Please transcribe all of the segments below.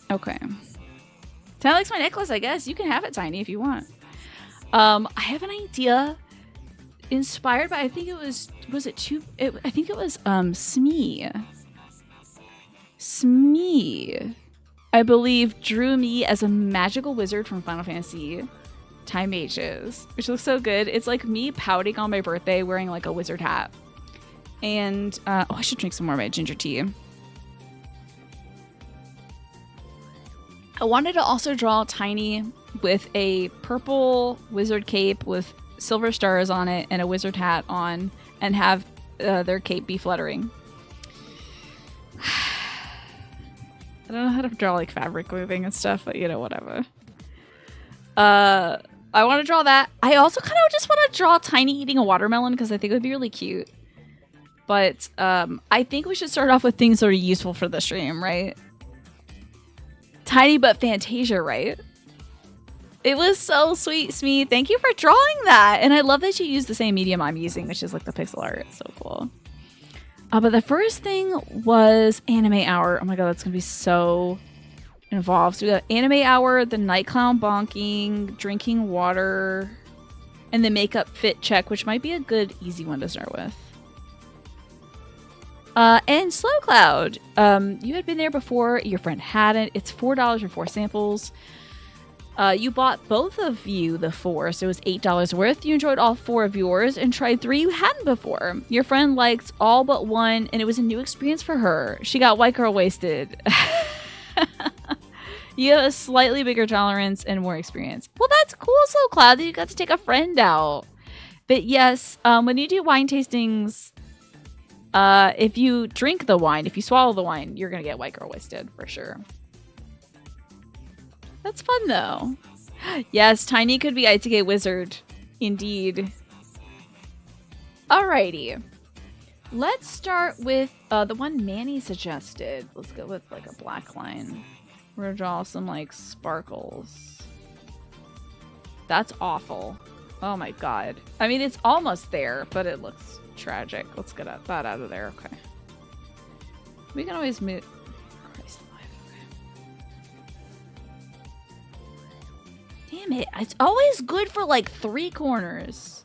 Okay. Tiny likes my necklace, I guess. You can have it, Tiny, if you want. I have an idea inspired by, I think it was I think it was Smee. Smee, I believe, drew me as a magical wizard from Final Fantasy Time Mages, which looks so good. It's like me pouting on my birthday wearing like a wizard hat. And I should drink some more of my ginger tea. I wanted to also draw Tiny with a purple wizard cape with silver stars on it and a wizard hat on, and have their cape be fluttering. I don't know how to draw like fabric moving and stuff, but you know, whatever. I want to draw that. I also kind of just want to draw Tiny eating a watermelon because I think it would be really cute. But I think we should start off with things that are useful for the stream, right? Tiny but Fantasia, right? It was so sweet, Smee. Thank you for drawing that. And I love that you used the same medium I'm using, which is like the pixel art. It's so cool. But the first thing was Anime Hour. Oh my god, that's going to be so involved. So we got Anime Hour, the Night Clown bonking, drinking water, and the makeup fit check, which might be a good, easy one to start with. And Slow Cloud. You had been there before. Your friend hadn't. It's $4 for 4 samples. You bought both of you the 4, so it was $8 worth. You enjoyed all 4 of yours and tried 3 you hadn't before. Your friend liked all but 1, and it was a new experience for her. She got white girl wasted. You have a slightly bigger tolerance and more experience. Well, that's cool, Slow Cloud, that you got to take a friend out. But yes, when you do wine tastings, if you drink the wine, if you swallow the wine, you're gonna get white girl wasted for sure. That's fun though. Yes, Tiny could be ITK Wizard. Indeed. Alrighty. Let's start with the one Manny suggested. Let's go with like a black line. We're gonna draw some like sparkles. That's awful. Oh my god. I mean, it's almost there, but it looks tragic. Let's get that out of there. Okay. We can always move. Christ alive. Okay. Damn it. It's always good for like 3 corners.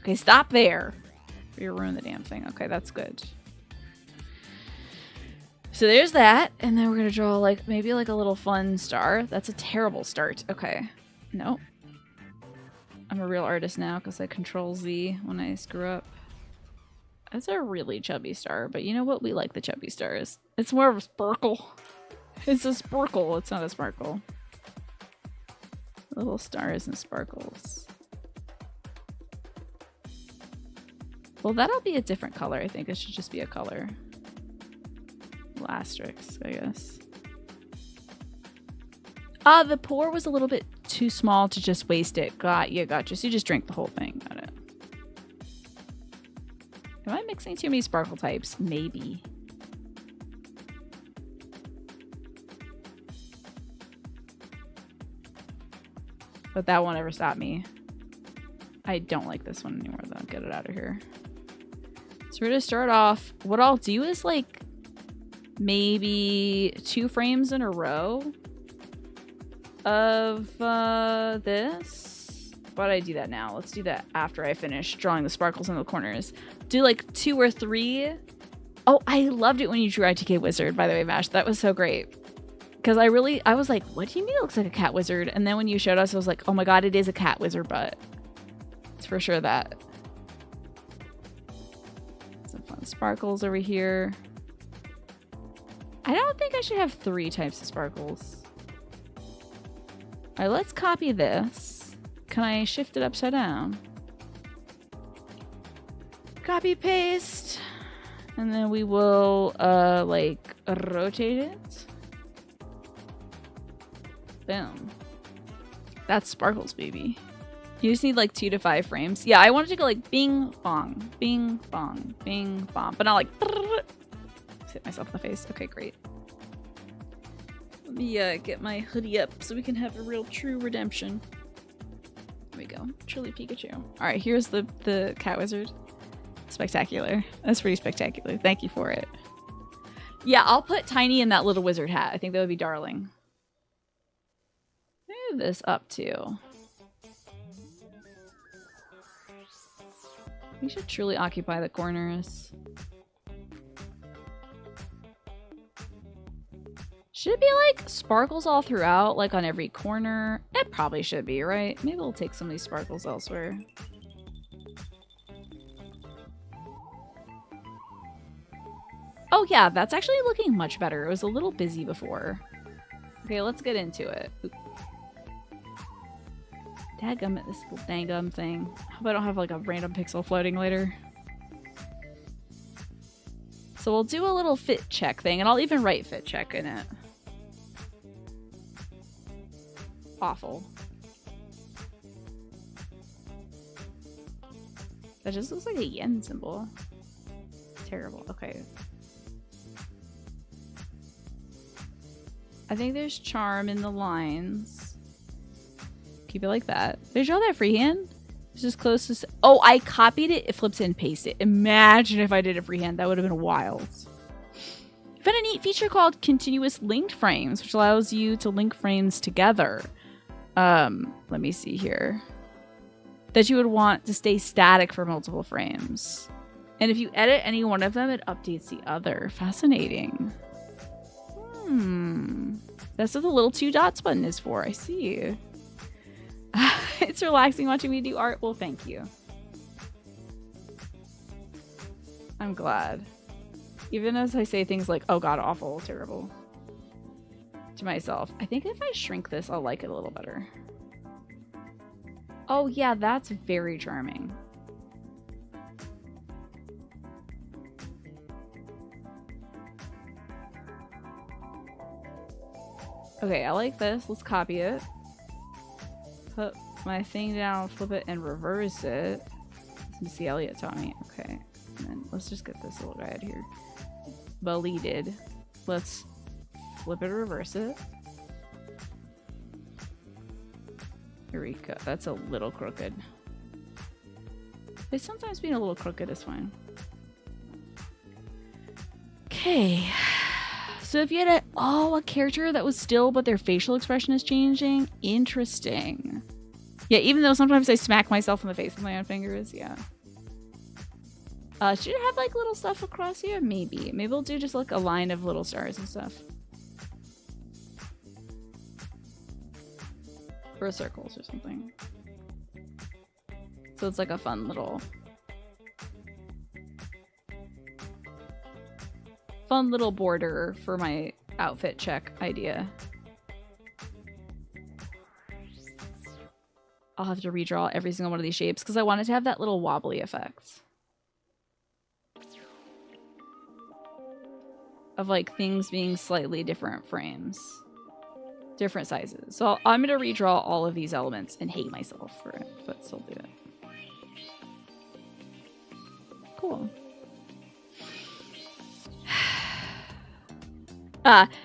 Okay, stop there. You ruined the damn thing. Okay, that's good. So there's that. And then we're going to draw like maybe like a little fun star. That's a terrible start. Okay. Nope. I'm a real artist now because I control Z when I screw up. That's a really chubby star, but you know what? We like the chubby stars. It's more of a sparkle. It's a sparkle. It's not a sparkle. Little stars and sparkles. Well, that'll be a different color. I think it should just be a color. Little asterisks, I guess. The pour was a little bit too small to just waste it. Gotcha. So you just drink the whole thing. Got it. Am I mixing too many sparkle types? Maybe. But that won't ever stop me. I don't like this one anymore, though. Get it out of here. So we're gonna start off. What I'll do is like maybe 2 frames in a row of this. Why did I do that now? Let's do that after I finish drawing the sparkles in the corners. Do like 2 or 3. Oh, I loved it when you drew ITK Wizard, by the way, Vash. That was so great. Because I was like, what do you mean it looks like a cat wizard? And then when you showed us, I was like, oh my god, it is a cat wizard butt. It's for sure that. Some fun sparkles over here. I don't think I should have 3 types of sparkles. Alright, let's copy this. Can I shift it upside down? Copy, paste. And then we will, like, rotate it. Boom. That's sparkles, baby. You just need like 2 to 5 frames. Yeah, I wanted to go like bing, bong, bing, bong, bing, bong. But not like... hit myself in the face. Okay, great. Let me get my hoodie up so we can have a real true redemption. There we go. Truly Pikachu. Alright, here's the cat wizard. Spectacular. That's pretty spectacular. Thank you for it. Yeah, I'll put Tiny in that little wizard hat. I think that would be darling. Move this up too. We should truly occupy the corners. Should it be like sparkles all throughout, like on every corner? It probably should be, right? Maybe we'll take some of these sparkles elsewhere. Oh yeah, that's actually looking much better. It was a little busy before. Okay, let's get into it. Oop. Dadgummit, this little dangum thing. Hope I don't have like a random pixel floating later. So we'll do a little fit check thing, and I'll even write fit check in it. Awful. That just looks like a yen symbol. Terrible. Okay. I think there's charm in the lines. Keep it like that. Did you draw that freehand? It's just close to... Oh, I copied it. It flips and pastes it. Imagine if I did it freehand. That would have been wild. I found a neat feature called continuous linked frames, which allows you to link frames together. Let me see here. That you would want to stay static for multiple frames. And if you edit any one of them, it updates the other. Fascinating. That's what the little 2 dots button is for. I see. It's relaxing watching me do art. Well, thank you. I'm glad. Even as I say things like, oh god, awful, terrible, to myself. I think if I shrink this, I'll like it a little better. Oh yeah, that's very charming. Okay, I like this. Let's copy it. Put my thing down, flip it, and reverse it. Missy Elliott taught me. Okay. And then let's just get this little guy out of here. Deleted. Let's flip it, reverse it. Here we go. That's a little crooked. But sometimes being a little crooked is fine. Okay. So if you had a character that was still, but their facial expression is changing. Interesting. Yeah, even though sometimes I smack myself in the face with my own fingers. Yeah. Should it have like little stuff across here? Maybe. Maybe we'll do just like a line of little stars and stuff. Or circles or something. So it's like a fun little border for my outfit check idea. I'll have to redraw every single one of these shapes because I wanted to have that little wobbly effect. Of like things being slightly different frames. Different sizes. So I'm going to redraw all of these elements and hate myself for it, but still do it. Cool.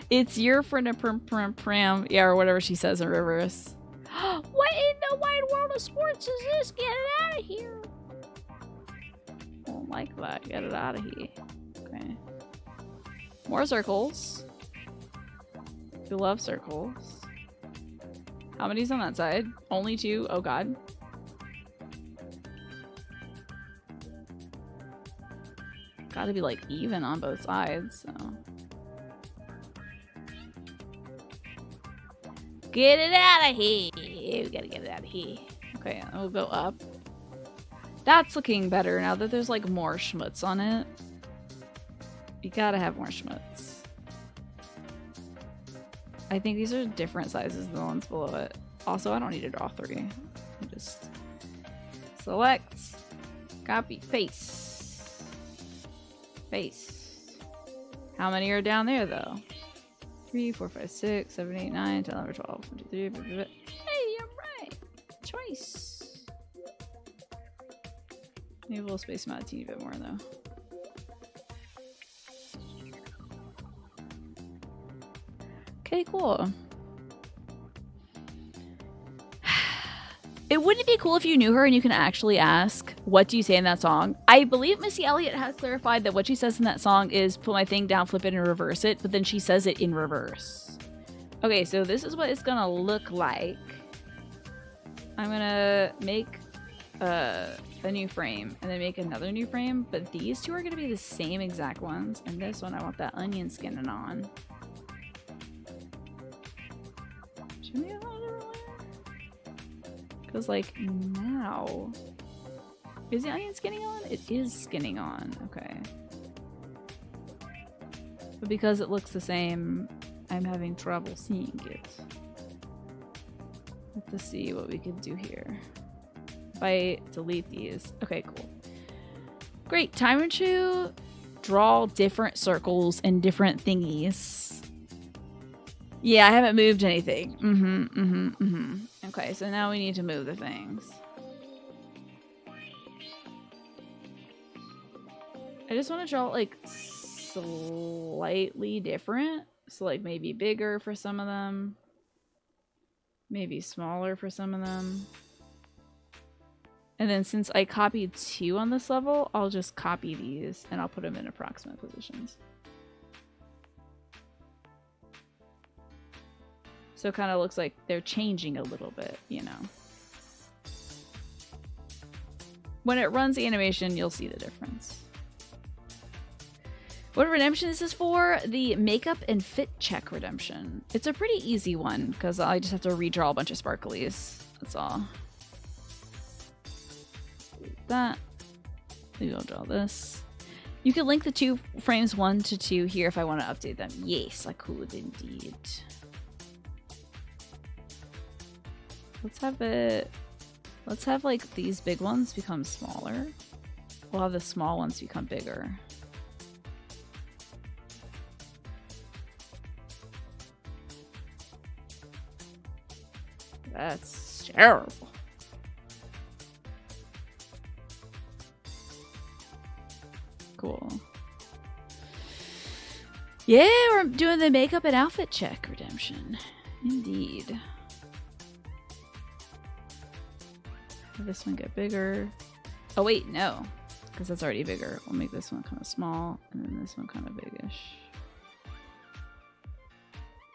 It's your friend pram, yeah, or whatever she says in reverse. What in the wide world of sports is this? Get it out of here. I don't like that. Get it out of here. Okay. More circles. You love circles. How many's on that side? Only 2? Oh god. Gotta be like even on both sides, so. Get it out of here! We gotta get it out of here. Okay, we'll go up. That's looking better now that there's like more schmutz on it. You gotta have more schmutz. I think these are different sizes than the ones below it. Also, I don't need to draw 3. I just select, copy, paste. Paste. How many are down there though? 3, 4, 5, 6, 7, 8, 9, 10, 11, 12, 1, 2, 3, 4, 5, 5. Hey, you're right. Choice. Maybe we'll space them out a teeny bit more though. Okay, cool. It wouldn't it be cool if you knew her and you can actually ask, what do you say in that song? I believe Missy Elliott has clarified that what she says in that song is put my thing down, flip it, and reverse it, but then she says it in reverse. Okay, so this is what it's gonna look like. I'm gonna make a new frame and then make another new frame, but these two are gonna be the same exact ones, and this one I want that onion skinning on. Should we have a little because like now, is the onion skinning on? It is skinning on, okay. But because it looks the same, I'm having trouble seeing it. Let's see what we can do here. If I delete these, okay, cool. Great, time to draw different circles and different thingies. Yeah, I haven't moved anything. Okay, so now we need to move the things. I just want to draw it like slightly different. So like maybe bigger for some of them. Maybe smaller for some of them. And then since I copied 2 on this level, I'll just copy these and I'll put them in approximate positions. So it kind of looks like they're changing a little bit, you know. When it runs the animation, you'll see the difference. What redemption is this for? The makeup and fit check redemption. It's a pretty easy one because I just have to redraw a bunch of sparklies. That's all. That. Maybe I'll draw this. You can link the 2 frames 1 to 2 here if I want to update them. Yes, I could indeed. Let's have it. Let's have like these big ones become smaller. We'll have the small ones become bigger. That's terrible. Cool. Yeah, we're doing the makeup and outfit check redemption. Indeed. Will this one get bigger? Oh wait, no. Because that's already bigger. We'll make this one kind of small and then this one kind of biggish.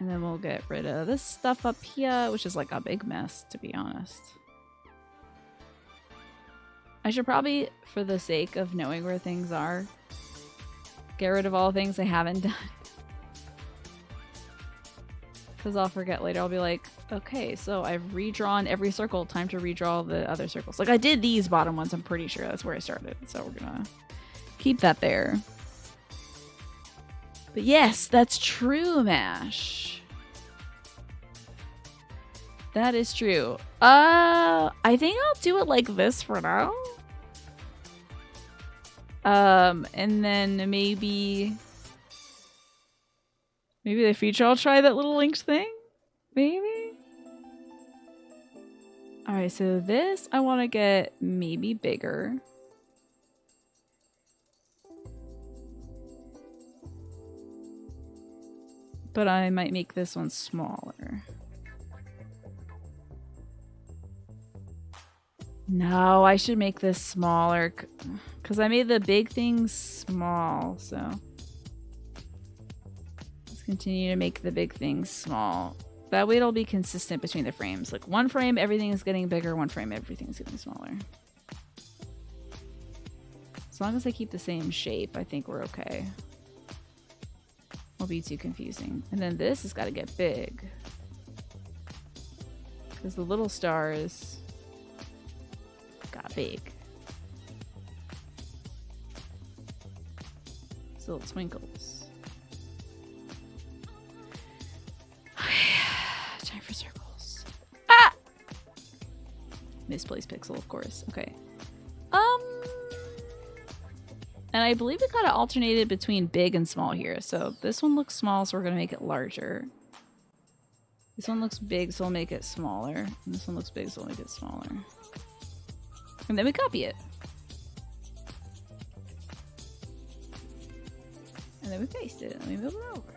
And then we'll get rid of this stuff up here, which is like a big mess, to be honest. I should probably, for the sake of knowing where things are, get rid of all things I haven't done. Because I'll forget later. I'll be like, okay, so I've redrawn every circle. Time to redraw the other circles. Like I did these bottom ones. I'm pretty sure that's where I started. So we're going to keep that there. But yes, that's true, Mash. That is true. I think I'll do it like this for now. And then maybe the future I'll try that little linked thing. Maybe. All right, so this I want to get maybe bigger. But I might make this one smaller. No, I should make this smaller because I made the big things small, so let's continue to make the big things small. That way it'll be consistent between the frames. Like one frame, everything is getting bigger, one frame, everything is getting smaller. As long as I keep the same shape, I think we're okay. Won't be too confusing. And then this has got to get big. Because the little stars got big. It's little twinkles. Time for circles. Ah! Misplaced pixel, of course. Okay. And I believe it got it alternated between big and small here. So this one looks small, so we're going to make it larger. This one looks big, so we'll make it smaller. And this one looks big, so we'll make it smaller. And then we copy it. And then we paste it, and we move it over.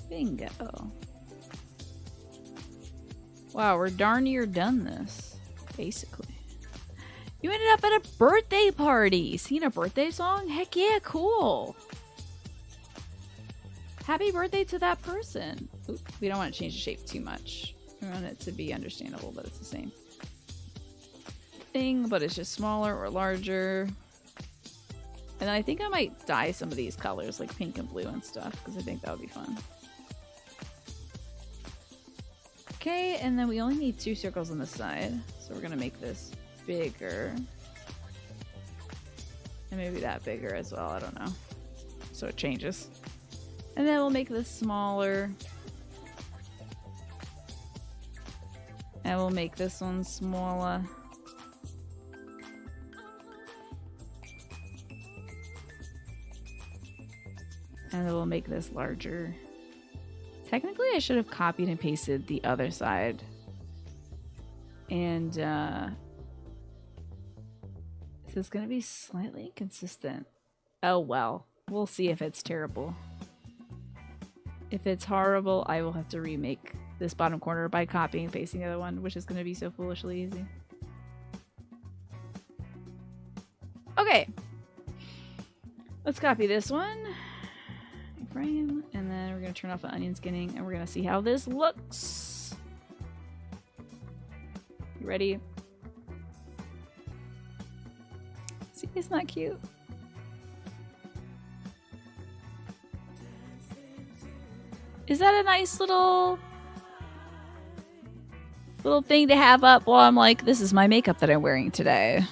Bingo. Wow, we're darn near done this, basically. You ended up at a birthday party. Singing a birthday song? Heck yeah, cool. Happy birthday to that person. Ooh, we don't want to change the shape too much. We want it to be understandable, but it's the same thing, but it's just smaller or larger. And I think I might dye some of these colors, like pink and blue and stuff, because I think that would be fun. Okay, and then we only need 2 circles on this side, so we're gonna make this bigger. And maybe that bigger as well, I don't know. So it changes. And then we'll make this smaller. And we'll make this one smaller. And then we'll make this larger. Technically, I should have copied and pasted the other side. And this is going to be slightly inconsistent. Oh well. We'll see if it's terrible. If it's horrible, I will have to remake this bottom corner by copying and pasting the other one, which is going to be so foolishly easy. Okay. Let's copy this one. Frame, and then we're going to turn off the onion skinning, and we're going to see how this looks. You ready? See, it's not cute. Is that a nice little thing to have up while I'm like, this is my makeup that I'm wearing today?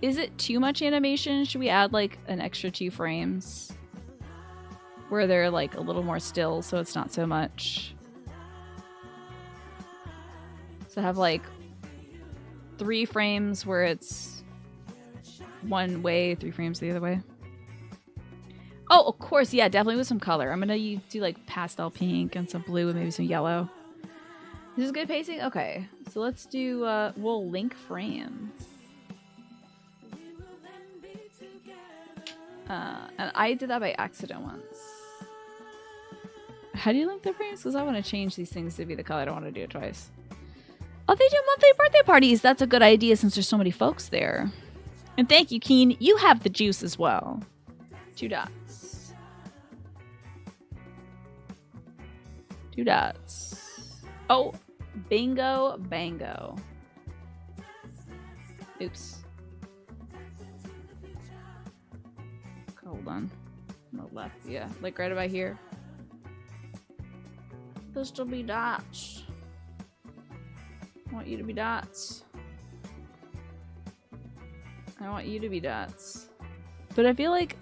Is it too much animation? Should we add like an extra 2 frames where they're like a little more still so it's not so much? So have like 3 frames where it's one way, 3 frames the other way. Oh, of course, yeah, definitely with some color. I'm gonna do like pastel pink and some blue and maybe some yellow. This is good pacing? Okay, so let's do, we'll link frames. And I did that by accident once. How do you link the frames? Because I want to change these things to be the color. I don't want to do it twice. Oh, they do monthly birthday parties. That's a good idea since there's so many folks there. And thank you, Keen. You have the juice as well. 2 dots. 2 dots. Oh, bingo, bango. Oops. Hold on. On the left, yeah. Like right about here. Those will be dots. I want you to be dots. I want you to be dots. But I feel like...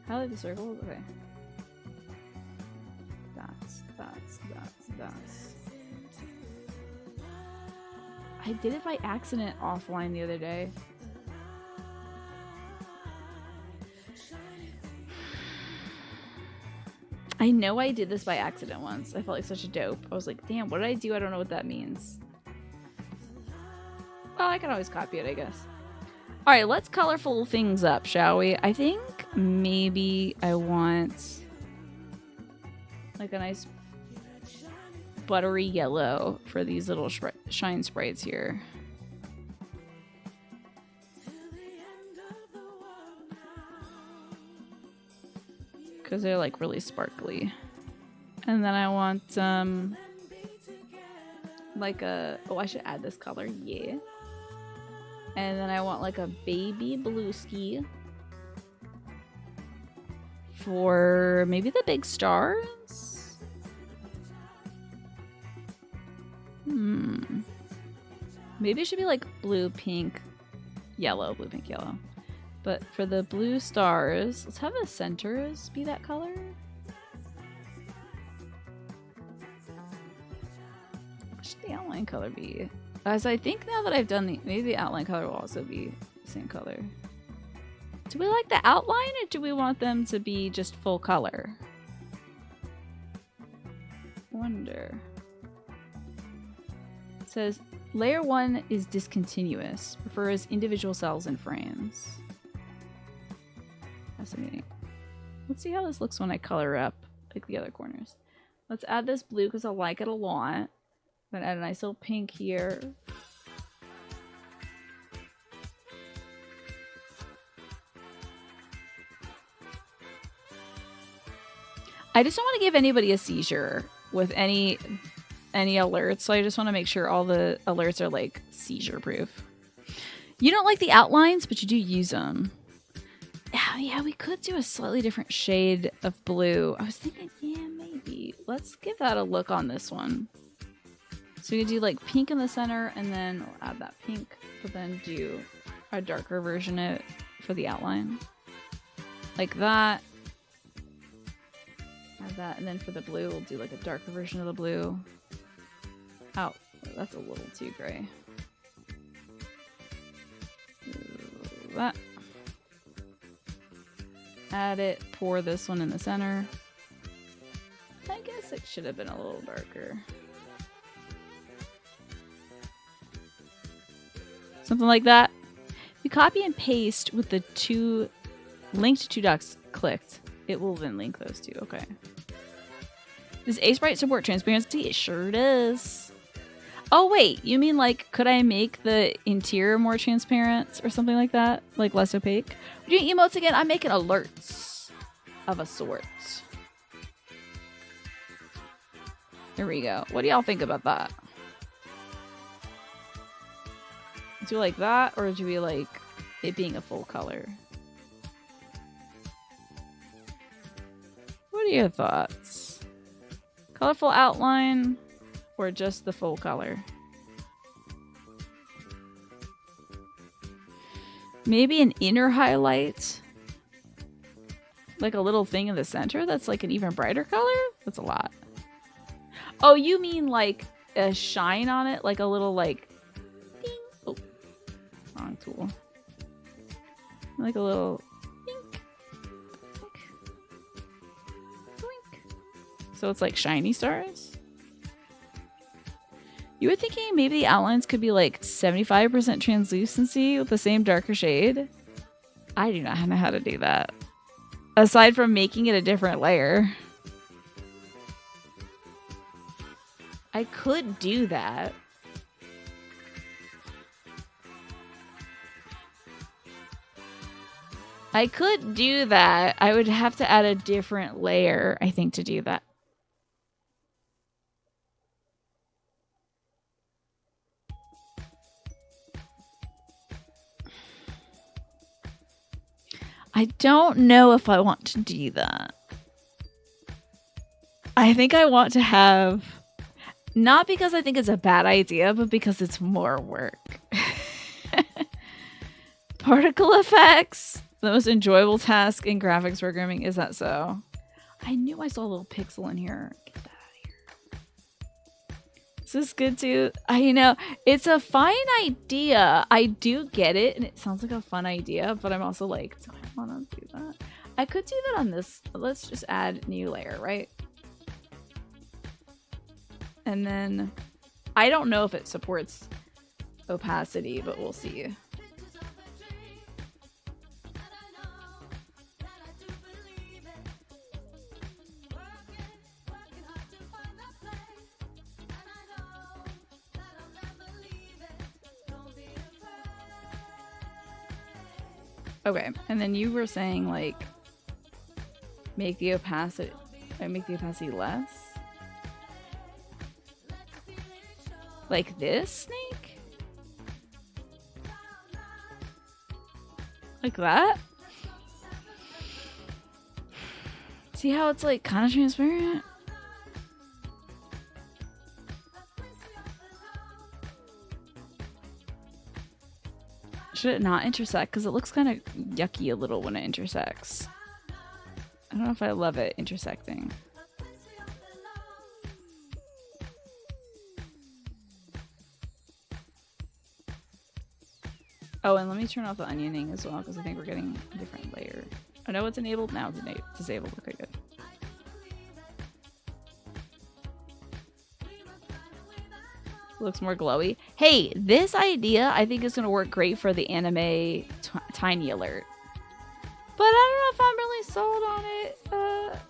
Highlight the circles? Okay. Dots, dots, dots, dots. I did it by accident offline the other day. I know I did this by accident once. I felt like such a dope. I was like, damn, what did I do? I don't know what that means. Well, I can always copy it, I guess. Alright, let's colorful things up, shall we? I think maybe I want like a nice buttery yellow for these little shine sprites here. Because they're like really sparkly. And then I want like a... Oh, I should add this color. Yeah. And then I want like a baby blue ski for maybe the big stars. Maybe it should be like blue, pink, yellow, blue, pink, yellow. But for the blue stars, let's have the centers be that color. What should the outline color be? As I think now that I've done maybe the outline color will also be the same color. Do we like the outline or do we want them to be just full color? Wonder. It says layer 1 is discontinuous, prefers individual cells and frames. Fascinating. Let's see how this looks when I color up like the other corners. Let's add this blue because I like it a lot. Then add a nice little pink here. I just don't want to give anybody a seizure with any alerts, so I just want to make sure all the alerts are like seizure proof. You don't like the outlines, but you do use them. Yeah, we could do a slightly different shade of blue. I was thinking, yeah, maybe. Let's give that a look on this one. So we could do like pink in the center, and then we'll add that pink, but then do a darker version of it for the outline. Like that. Add that, and then for the blue, we'll do like a darker version of the blue. Oh, that's a little too gray. That. Add it, pour this one in the center. I guess it should have been a little darker. Something like that. If you copy and paste with the two linked two dots clicked, it will then link those two. Okay. Does Aseprite support transparency? It sure does. Oh, wait. You mean like, could I make the interior more transparent or something like that? Like less opaque? We're doing emotes again. I'm making alerts of a sort. There we go. What do y'all think about that? Do you like that, or do we like it being a full color? What are your thoughts? Colorful outline or just the full color? Maybe an inner highlight? Like a little thing in the center that's like an even brighter color? That's a lot. Oh, you mean like a shine on it? Like a little like... Ding. Oh, wrong tool. Like a little... So it's like shiny stars? You were thinking maybe the outlines could be like 75% translucency with the same darker shade? I do not know how to do that. Aside from making it a different layer. I could do that. I could do that. I would have to add a different layer, I think, to do that. I don't know if I want to do that. I think I want to have, not because I think it's a bad idea, but because it's more work. Particle effects, the most enjoyable task in graphics programming. Is that so? I knew I saw a little pixel in here. Get that out of here. Is this good too? You know, it's a fine idea. I do get it, and it sounds like a fun idea, but I'm also like, do I want to do that? I could do that on this. Let's just add new layer, right? And then I don't know if it supports opacity, but we'll see. Okay, and then you were saying like make the opacity less. Like this snake? Like that? See how it's like kind of transparent? Should it not intersect? Because it looks kind of yucky a little when it intersects. I don't know if I love it intersecting. Oh, and let me turn off the onioning as well, because I think we're getting a different layer. I know it's enabled, now it's disabled. Okay, good. Looks more glowy. Hey, this idea I think is going to work great for the anime tiny alert. But I don't know if I'm really sold on it.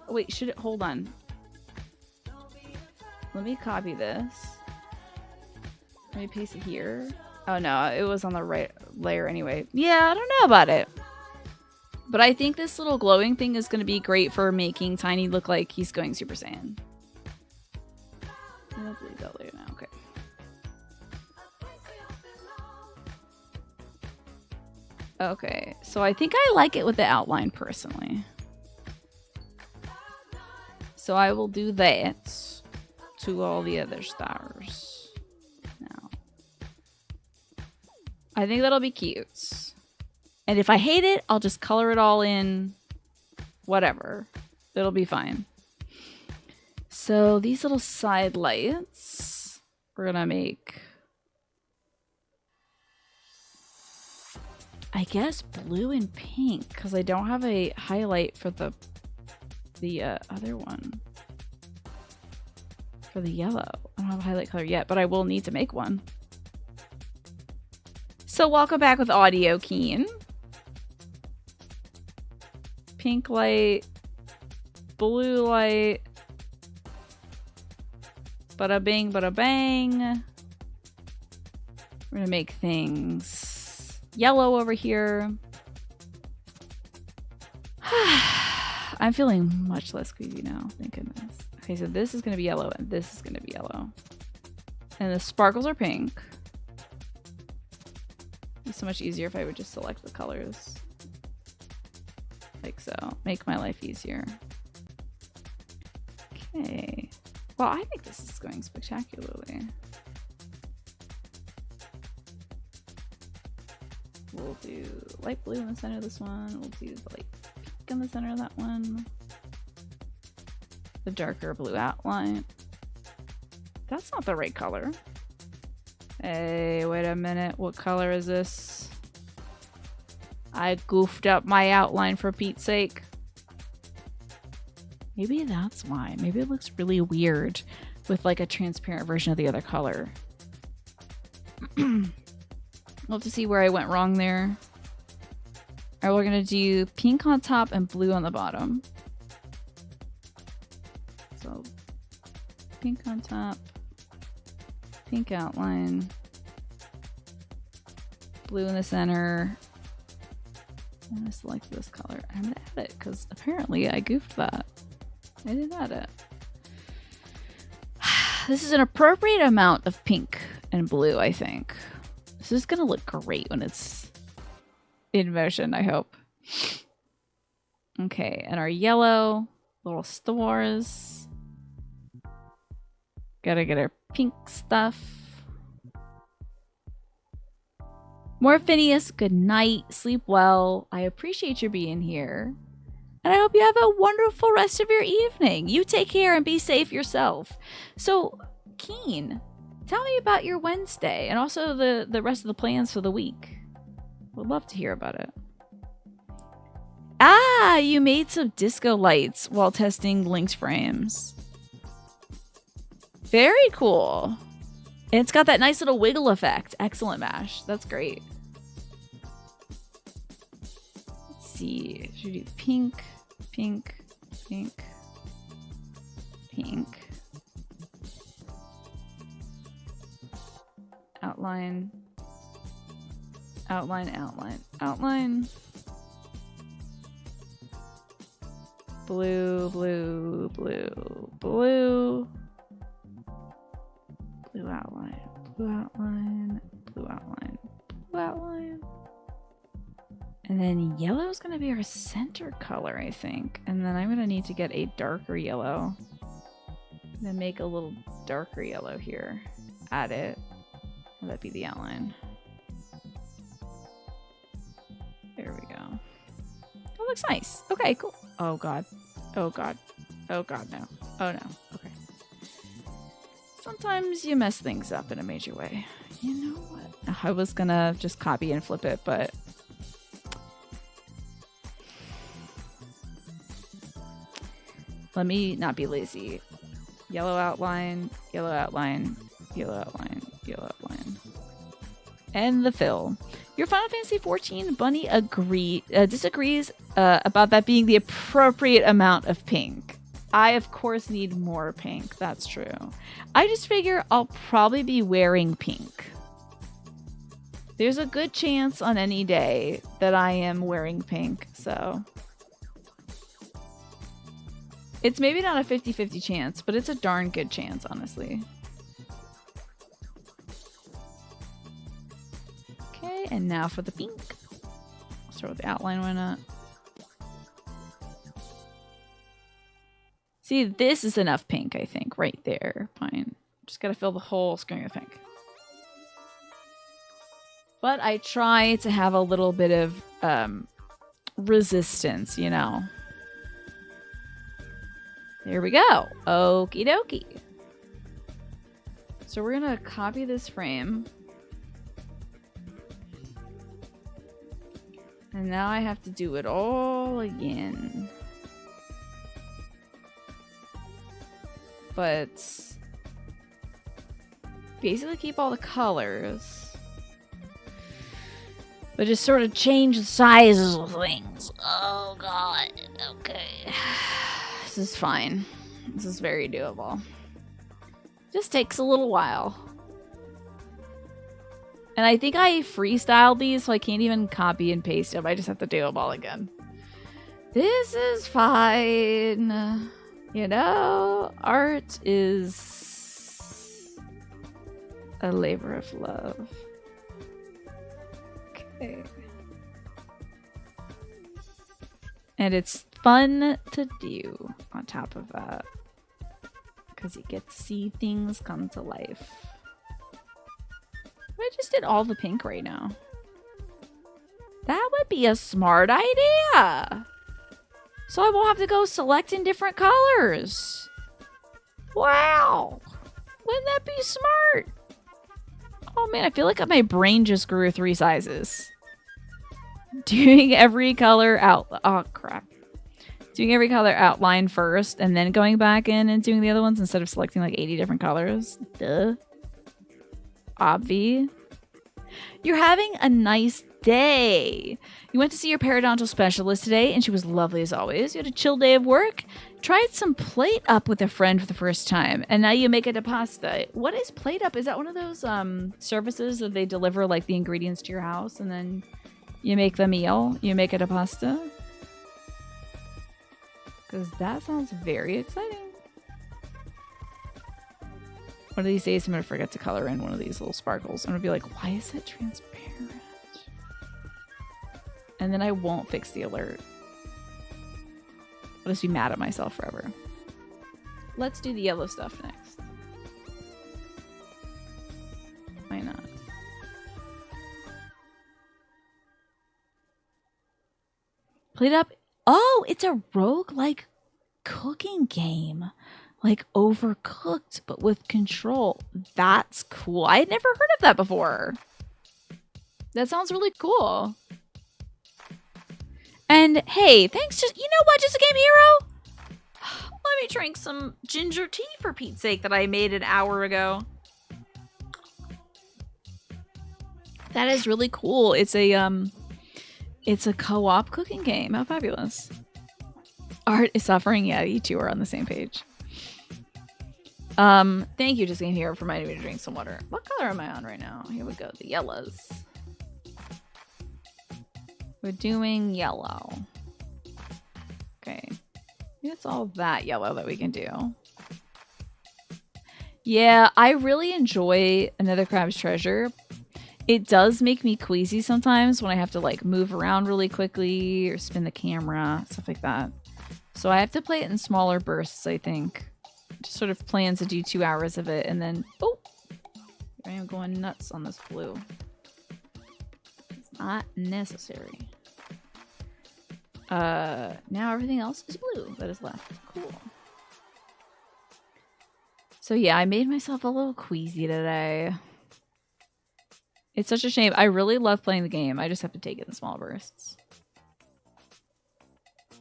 Wait, should it? Hold on. Let me copy this. Let me paste it here. Oh no, it was on the right layer anyway. Yeah, I don't know about it. But I think this little glowing thing is going to be great for making Tiny look like he's going Super Saiyan. I'll delete that later now. Okay. Okay, so I think I like it with the outline personally. So I will do that to all the other stars now. I think that'll be cute. And if I hate it, I'll just color it all in. Whatever. It'll be fine. So these little side lights, we're gonna make, I guess, blue and pink, because I don't have a highlight for the other one. For the yellow. I don't have a highlight color yet, but I will need to make one. So welcome back with audio, Keen. Pink light, blue light, bada bing, bada bang. We're gonna make things yellow over here. I'm feeling much less queasy now, thank goodness. Okay, so this is gonna be yellow and this is gonna be yellow. And the sparkles are pink. It'd be so much easier if I would just select the colors. Like so. Make my life easier. Okay. Well, I think this is going spectacularly. We'll do light blue in the center of this one. We'll do the light pink in the center of that one. The darker blue outline. That's not the right color. Hey, wait a minute. What color is this? I goofed up my outline for Pete's sake. Maybe that's why. Maybe it looks really weird with like a transparent version of the other color. We'll have to see where I went wrong there. Alright, we're gonna do pink on top and blue on the bottom. So, pink on top, pink outline, blue in the center. I'm gonna select this color. I'm gonna add it because apparently I goofed that. I did add it. This is an appropriate amount of pink and blue, I think. This is gonna look great when it's in motion, I hope. Okay, and our yellow little stars. Gotta get our pink stuff. More Phineas, good night. Sleep well. I appreciate you being here. And I hope you have a wonderful rest of your evening. You take care and be safe yourself. So, Keen, tell me about your Wednesday and also the rest of the plans for the week. Would love to hear about it. Ah, you made some disco lights while testing Link's frames. Very cool. And it's got that nice little wiggle effect. Excellent, Mash. That's great. Let's see. Should we do pink, pink, pink, pink. Outline. Outline, outline, outline. Blue, blue, blue, blue. Blue outline, blue outline, blue outline, blue outline. And then yellow is going to be our center color, I think. And then I'm going to need to get a darker yellow. And then make a little darker yellow here. Add it. And that'd be the outline. There we go. That looks nice. Okay, cool. Oh god. Oh god. Oh god, no. Oh no. Okay. Sometimes you mess things up in a major way. You know what? I was gonna just copy and flip it, but let me not be lazy. Yellow outline, yellow outline, yellow outline, yellow outline. And the fill. Your Final Fantasy XIV bunny disagrees about that being the appropriate amount of pink. I, of course, need more pink. That's true. I just figure I'll probably be wearing pink. There's a good chance on any day that I am wearing pink, so... It's maybe not a 50-50 chance, but it's a darn good chance, honestly. Okay, and now for the pink. I'll start with the outline, why not? See, this is enough pink, I think, right there. Fine. Just gotta fill the whole screen with pink. But I try to have a little bit of resistance, you know. There we go. Okie dokie. So we're gonna copy this frame. And now I have to do it all again. But basically keep all the colors. But just sort of change the sizes of things. Oh god. Okay. This is fine. This is very doable. Just takes a little while. And I think I freestyled these, so I can't even copy and paste them. I just have to do them all again. This is fine. You know, art is a labor of love. Okay. And it's fun to do on top of that. Because you get to see things come to life. I just did all the pink right now. That would be a smart idea. So I won't have to go selecting different colors. Wow. Wouldn't that be smart? Oh man, I feel like my brain just grew 3 sizes. Doing every color out. Oh crap. Doing every color outline first and then going back in and doing the other ones instead of selecting like 80 different colors. Duh. Obvi. You're having a nice day. You went to see your periodontal specialist today and she was lovely as always. You had a chill day of work. Tried some plate up with a friend for the first time and now you make it a pasta. What is plate up? Is that one of those services that they deliver like the ingredients to your house and then you make the meal? You make it a pasta? Because that sounds very exciting. One of these days I'm going to forget to color in one of these little sparkles. I'm going to be like, why is it transparent? And then I won't fix the alert. I'll just be mad at myself forever. Let's do the yellow stuff next. Why not? Plate up. Oh, it's a roguelike cooking game. Like Overcooked, but with control. That's cool. I had never heard of that before. That sounds really cool. And hey, thanks you know what, Just a Game Hero? Let me drink some ginger tea for Pete's sake that I made an hour ago. That is really cool. It's a co-op cooking game. How fabulous. Art is suffering. Yeah, you two are on the same page. Thank you, Just Game Hero, for reminding me to drink some water. What color am I on right now? Here we go. The yellows. We're doing yellow. Okay. It's all that yellow that we can do. Yeah, I really enjoy Another Crab's Treasure. It does make me queasy sometimes when I have to like move around really quickly or spin the camera, stuff like that. So I have to play it in smaller bursts, I think. Just sort of plan to do 2 hours of it and then, oh, I am going nuts on this blue. It's not necessary. Now everything else is blue that is left. Cool. So yeah, I made myself a little queasy today. It's such a shame. I really love playing the game. I just have to take it in small bursts.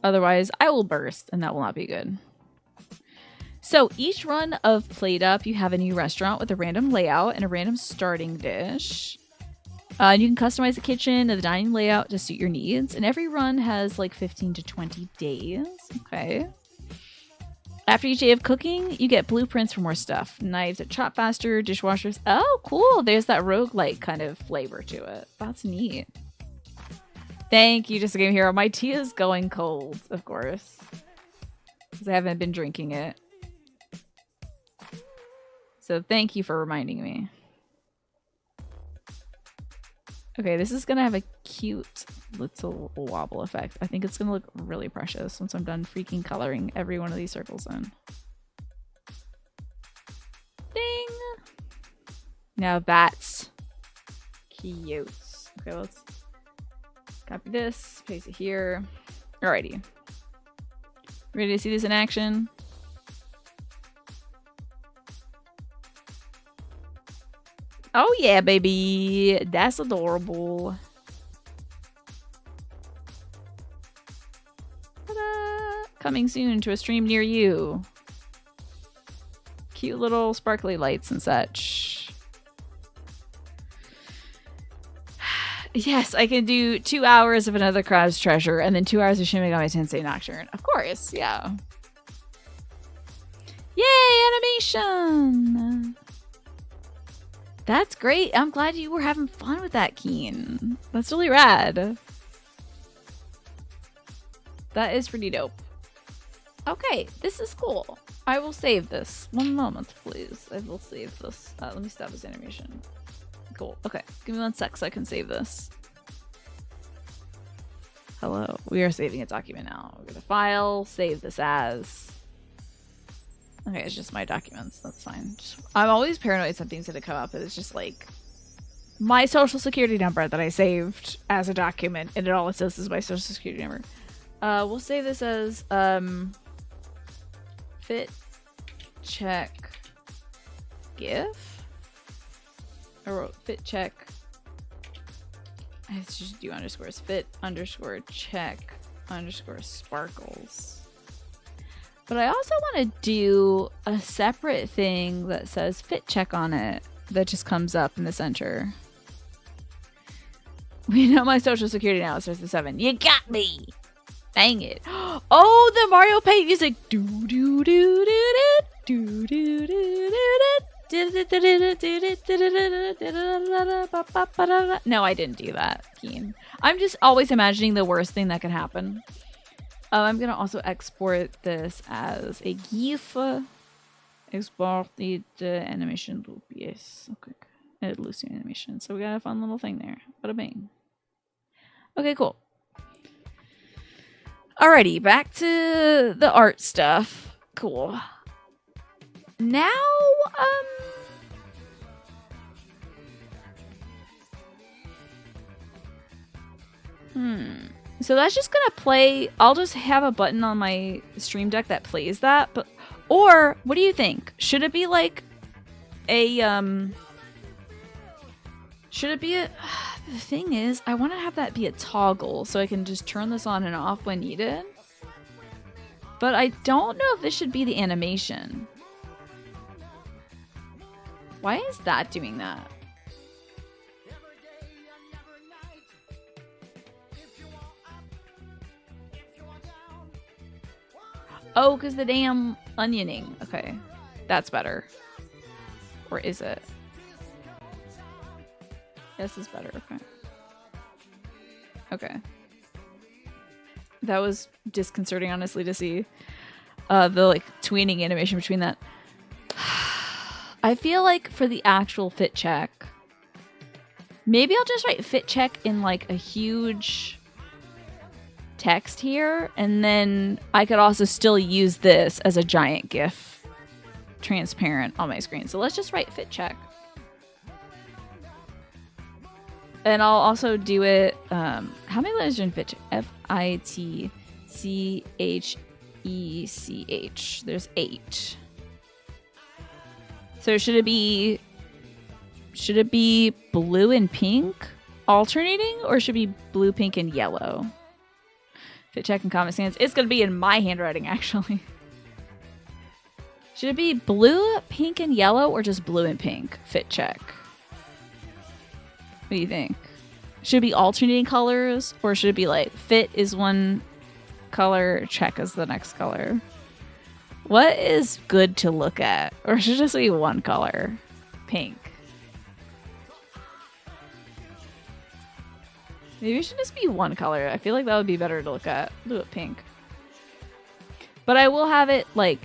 Otherwise, I will burst, and that will not be good. So each run of Plate Up, you have a new restaurant with a random layout and a random starting dish. You can customize the kitchen and the dining layout to suit your needs. And every run has like 15 to 20 days. Okay. After each day of cooking, you get blueprints for more stuff. Knives that chop faster, dishwashers. Oh, cool. There's that roguelike kind of flavor to it. That's neat. Thank you, Just a Game Hero. My tea is going cold, of course. Because I haven't been drinking it. So thank you for reminding me. Okay, this is going to have a cute little wobble effect. I think it's going to look really precious once I'm done freaking coloring every one of these circles in. Ding! Now that's cute. Okay, let's copy this, paste it here. Alrighty. Ready to see this in action? Oh yeah, baby. That's adorable. Ta-da! Coming soon to a stream near you. Cute little sparkly lights and such. Yes, I can do 2 hours of another Crab's Treasure and then 2 hours of Shin Megami Tensei Nocturne. Of course, yeah. Yay, animation! That's great. I'm glad you were having fun with that, Keen. That's really rad. That is pretty dope. Okay, this is cool. I will save this. One moment, please. I will save this. Let me stop this animation. Cool. Okay, give me 1 sec so I can save this. Hello. We are saving a document now. We're gonna file, save this as. Okay, it's just my documents. That's fine. I'm always paranoid something's gonna come up. It's just like my social security number that I saved as a document, and all it says is my social security number. We'll save this as fit check GIF or fit check. I have to just do underscores. Fit underscore check underscore sparkles. But I also want to do a separate thing that says fit check on it that just comes up in the center. We know my social security now. It starts with 7. You got me! Dang it. Oh, the Mario Paint music. Do do do do do do do do. No, I didn't do that, Keen. I'm just always imagining the worst thing that could happen. I'm going to also export this as a GIF. Export the animation loop. Yes. Okay. Edit Lucy animation. So we got a fun little thing there. Bada bing. Okay, cool. Alrighty, back to the art stuff. Cool. Now, So that's just gonna play. I'll just have a button on my stream deck that plays that. But, or what do you think? Should it be like a Should it be a? The thing is, I want to have that be a toggle so I can just turn this on and off when needed. But I don't know if this should be the animation. Why is that doing that? Oh, because the damn onioning. Okay. That's better. Or is it? This is better. Okay. Okay. That was disconcerting, honestly, to see the like tweening animation between that. I feel like for the actual fit check, maybe I'll just write fit check in like a huge text here, and then I could also still use this as a giant GIF transparent on my screen. So let's just write fit check. And I'll also do it, how many letters are in fit check? F-I-T-C-H-E-C-H. There's 8. So should it be blue and pink alternating, or should it be blue, pink, and yellow? Fit check and Comic Sans. It's going to be in my handwriting, actually. Should it be blue, pink, and yellow, or just blue and pink? Fit check. What do you think? Should it be alternating colors, or should it be like fit is one color, check is the next color? What is good to look at? Or should it just be one color? Pink. Maybe it should just be one color. I feel like that would be better to look at. Do it pink. But I will have it like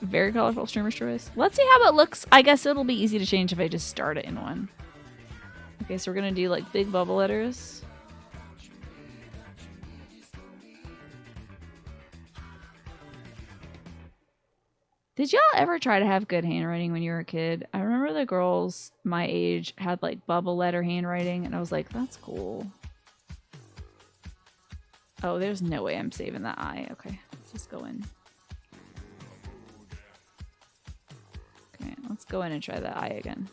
very colorful streamer's choice. Let's see how it looks. I guess it'll be easy to change if I just start it in one. Okay, so we're gonna do like big bubble letters. Did y'all ever try to have good handwriting when you were a kid? I remember the girls my age had like bubble letter handwriting, and I was like, that's cool. Oh, there's no way I'm saving that I. Okay, let's just go in. Okay, let's go in and try that I again.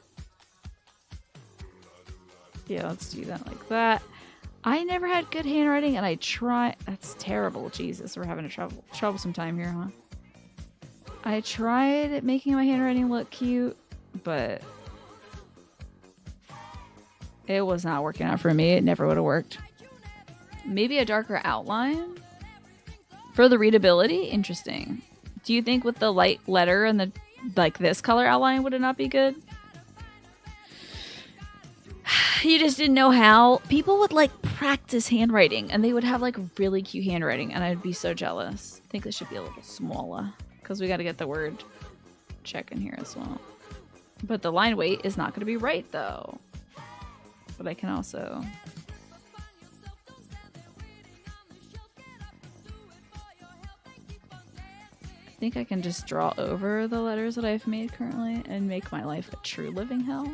Yeah, let's do that like that. I never had good handwriting, and I try. That's terrible. Jesus, we're having a troublesome time here, huh? I tried making my handwriting look cute, but it was not working out for me. It never would have worked. Maybe a darker outline for the readability. Interesting. Do you think with the light letter and the like this color outline would it not be good? You just didn't know how. People would like practice handwriting and they would have like really cute handwriting, and I'd be so jealous. I think this should be a little smaller because we got to get the word check in here as well. But the line weight is not going to be right though. But I can also... I think I can just draw over the letters that I've made currently and make my life a true living hell.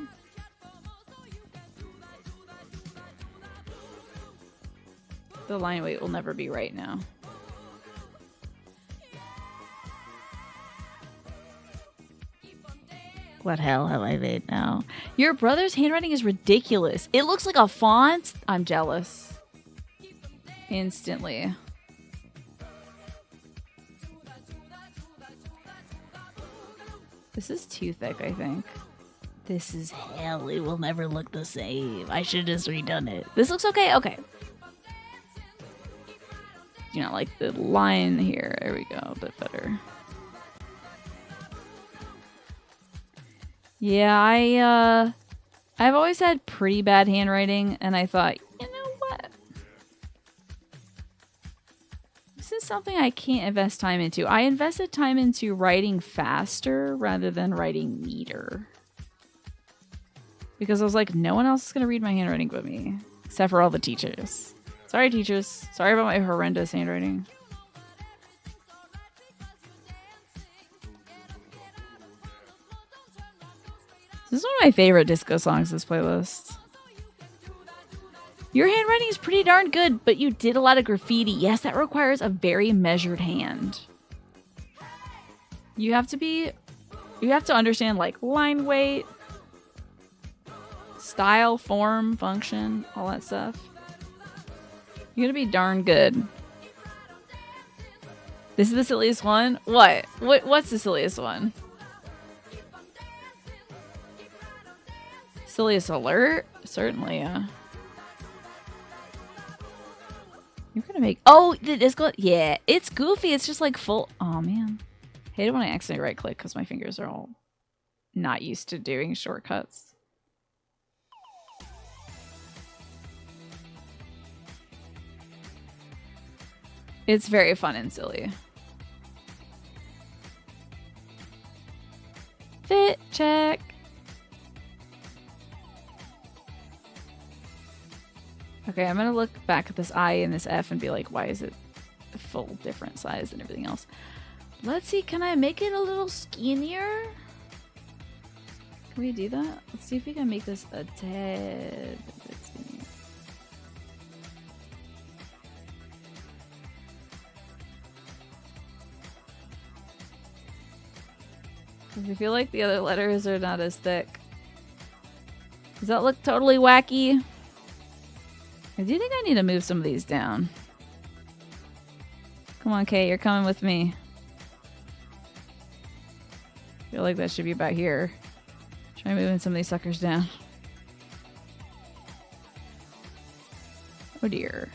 The line weight will never be right now. What hell have I made now? Your brother's handwriting is ridiculous. It looks like a font. I'm jealous. Instantly. This is too thick, I think. This is hell. It will never look the same. I should have just redone it. This looks okay. Okay. You know, like the line here. There we go. A bit better. Yeah, I've always had pretty bad handwriting, and I thought, you know what? This is something I can't invest time into. I invested time into writing faster rather than writing neater. Because I was like, no one else is going to read my handwriting but me. Except for all the teachers. Sorry, teachers. Sorry about my horrendous handwriting. This is one of my favorite disco songs, this playlist. Your handwriting is pretty darn good, but you did a lot of graffiti. Yes, that requires a very measured hand. You have to understand like line weight, style, form, function, all that stuff. You're gonna be darn good. This is the silliest one? What? What's the silliest one? Silliest alert? Certainly, yeah. You're gonna make... Oh, the disco... Yeah, it's goofy. It's just like full... Oh, man. Hate it when I accidentally right-click because my fingers are all not used to doing shortcuts. It's very fun and silly. Fit check. Okay, I'm gonna look back at this I and this F and be like, why is it a full different size than everything else? Let's see, can I make it a little skinnier? Can we do that? Let's see if we can make this a tad bit skinnier. I feel like the other letters are not as thick. Does that look totally wacky? I do think I need to move some of these down. Come on, Kate, you're coming with me. I feel like that should be about here. Try moving some of these suckers down. Oh dear.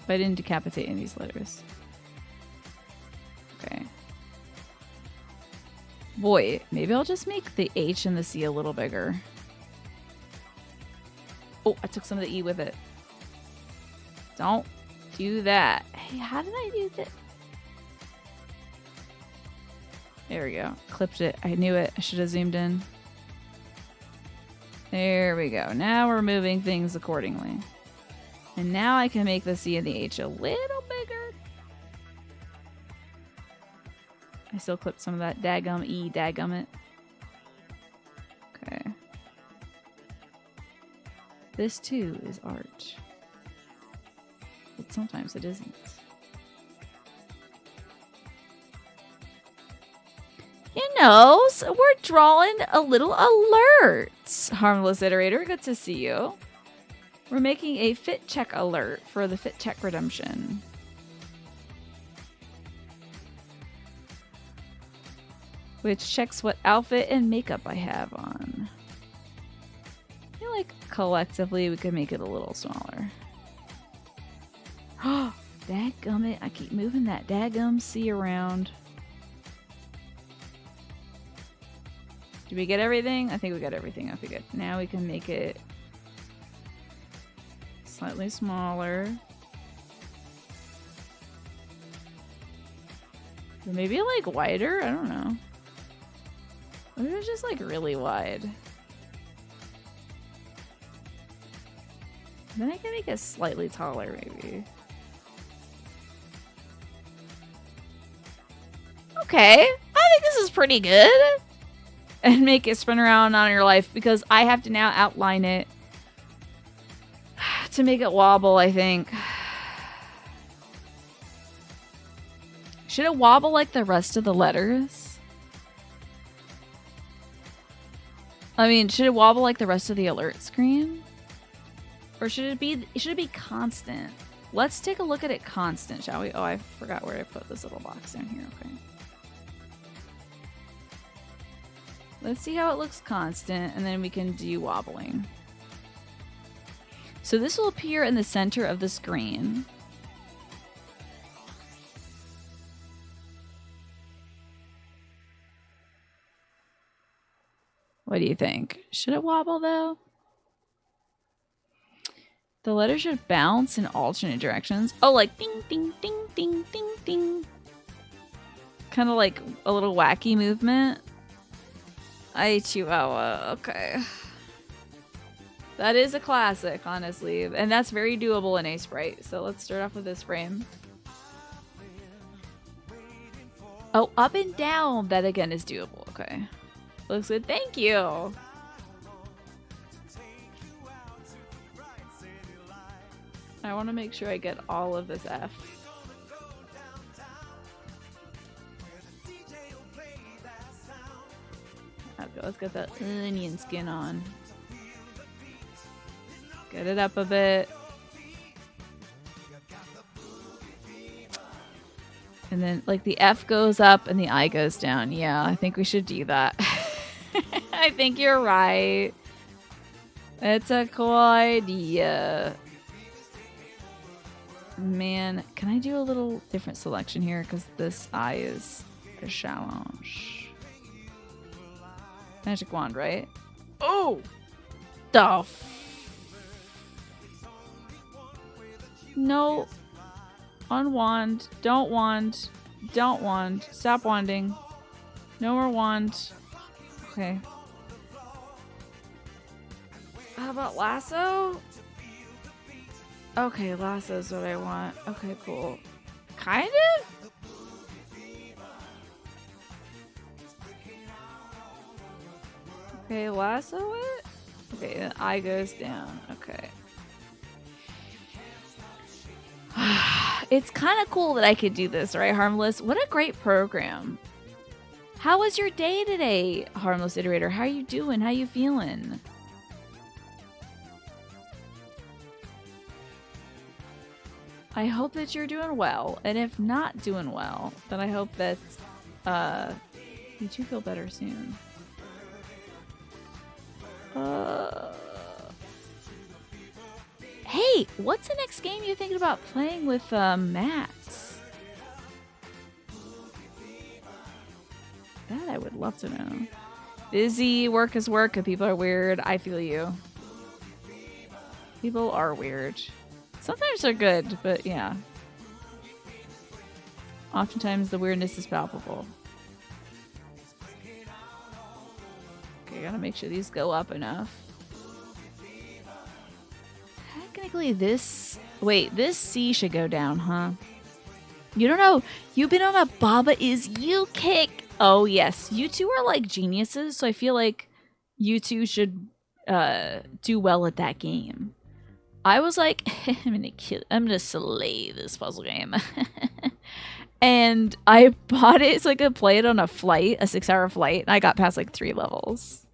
But I didn't decapitate any of these letters. Okay. Boy, maybe I'll just make the H and the C a little bigger. Oh, I took some of the E with it. Don't do that. Hey, how did I do that? There we go. Clipped it. I knew it. I should have zoomed in. There we go. Now we're moving things accordingly. And now I can make the C and the H a little bigger. I still clipped some of that daggum E, daggummit. Okay. This too is art. But sometimes it isn't. You know, so we're drawing a little alert. Harmless Iterator, good to see you. We're making a fit check alert for the fit check redemption. Which checks what outfit and makeup I have on. I feel like collectively we could make it a little smaller. Oh, dadgummit. I keep moving that daggum C around. Did we get everything? I think we got everything. Okay, good. Now we can make it slightly smaller. Or maybe like wider? I don't know. Maybe it's just like really wide. Then I can make it slightly taller, maybe. Okay, I think this is pretty good. And make it spin around on your life because I have to now outline it to make it wobble, I think. Should it wobble like the rest of the letters? I mean, should it wobble like the rest of the alert screen? Or should it be constant? Let's take a look at it constant, shall we? Oh, I forgot where I put this little box in here. Okay. Let's see how it looks constant, and then we can do wobbling. So this will appear in the center of the screen. What do you think? Should it wobble, though? The letter should bounce in alternate directions. Oh, like ding, ding, ding, ding, ding, ding. Kind of like a little wacky movement. Ay, Chihuahua. Okay. That is a classic, honestly. And that's very doable in A-Sprite. So let's start off with this frame. Oh, up and down. That again is doable. Okay. Looks good. Thank you. I want to make sure I get all of this F. Okay, let's get that onion skin on. Get it up a bit. And then, like, the F goes up and the I goes down. Yeah, I think we should do that. I think you're right. It's a cool idea. Man, can I do a little different selection here? Because this I is a challenge. Magic wand, right? Oh! No. Unwand. Don't wand. Don't wand. Stop wanding. No more wand. Okay. How about lasso? Okay, lasso is what I want. Okay, cool. Kind of? Okay, lasso it? Okay, the eye goes down. Okay. It's kind of cool that I could do this, right, Harmless? What a great program. How was your day today, Harmless Iterator? How are you doing? How you feeling? I hope that you're doing well. And if not doing well, then I hope that you do feel better soon. Hey, what's the next game you're thinking about playing with Max? That I would love to know. Busy, work is work, and people are weird. I feel you. People are weird. Sometimes they're good, but yeah. Oftentimes the weirdness is palpable. Okay, gotta make sure these go up enough. Technically this... Wait, this C should go down, huh? You don't know. You've been on a Baba Is You kick. Oh, yes. You two are like geniuses, so I feel like you two should do well at that game. I was like, I'm gonna slay this puzzle game. And I bought it so I could play it on a flight, a 6-hour flight, and I got past like 3 levels.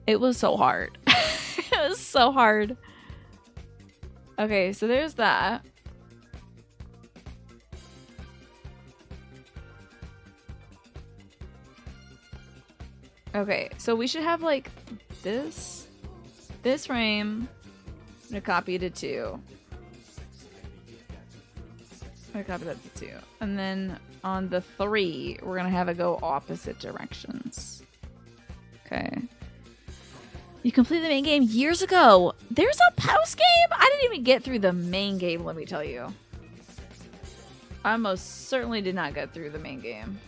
It was so hard. It was so hard. Okay, so there's that. Okay, so we should have like this frame. I'm gonna copy it to 2. I'm gonna copy that to 2. And then on the 3, we're gonna have it go opposite directions. Okay. You completed the main game years ago. There's a post game? I didn't even get through the main game, let me tell you. I most certainly did not get through the main game.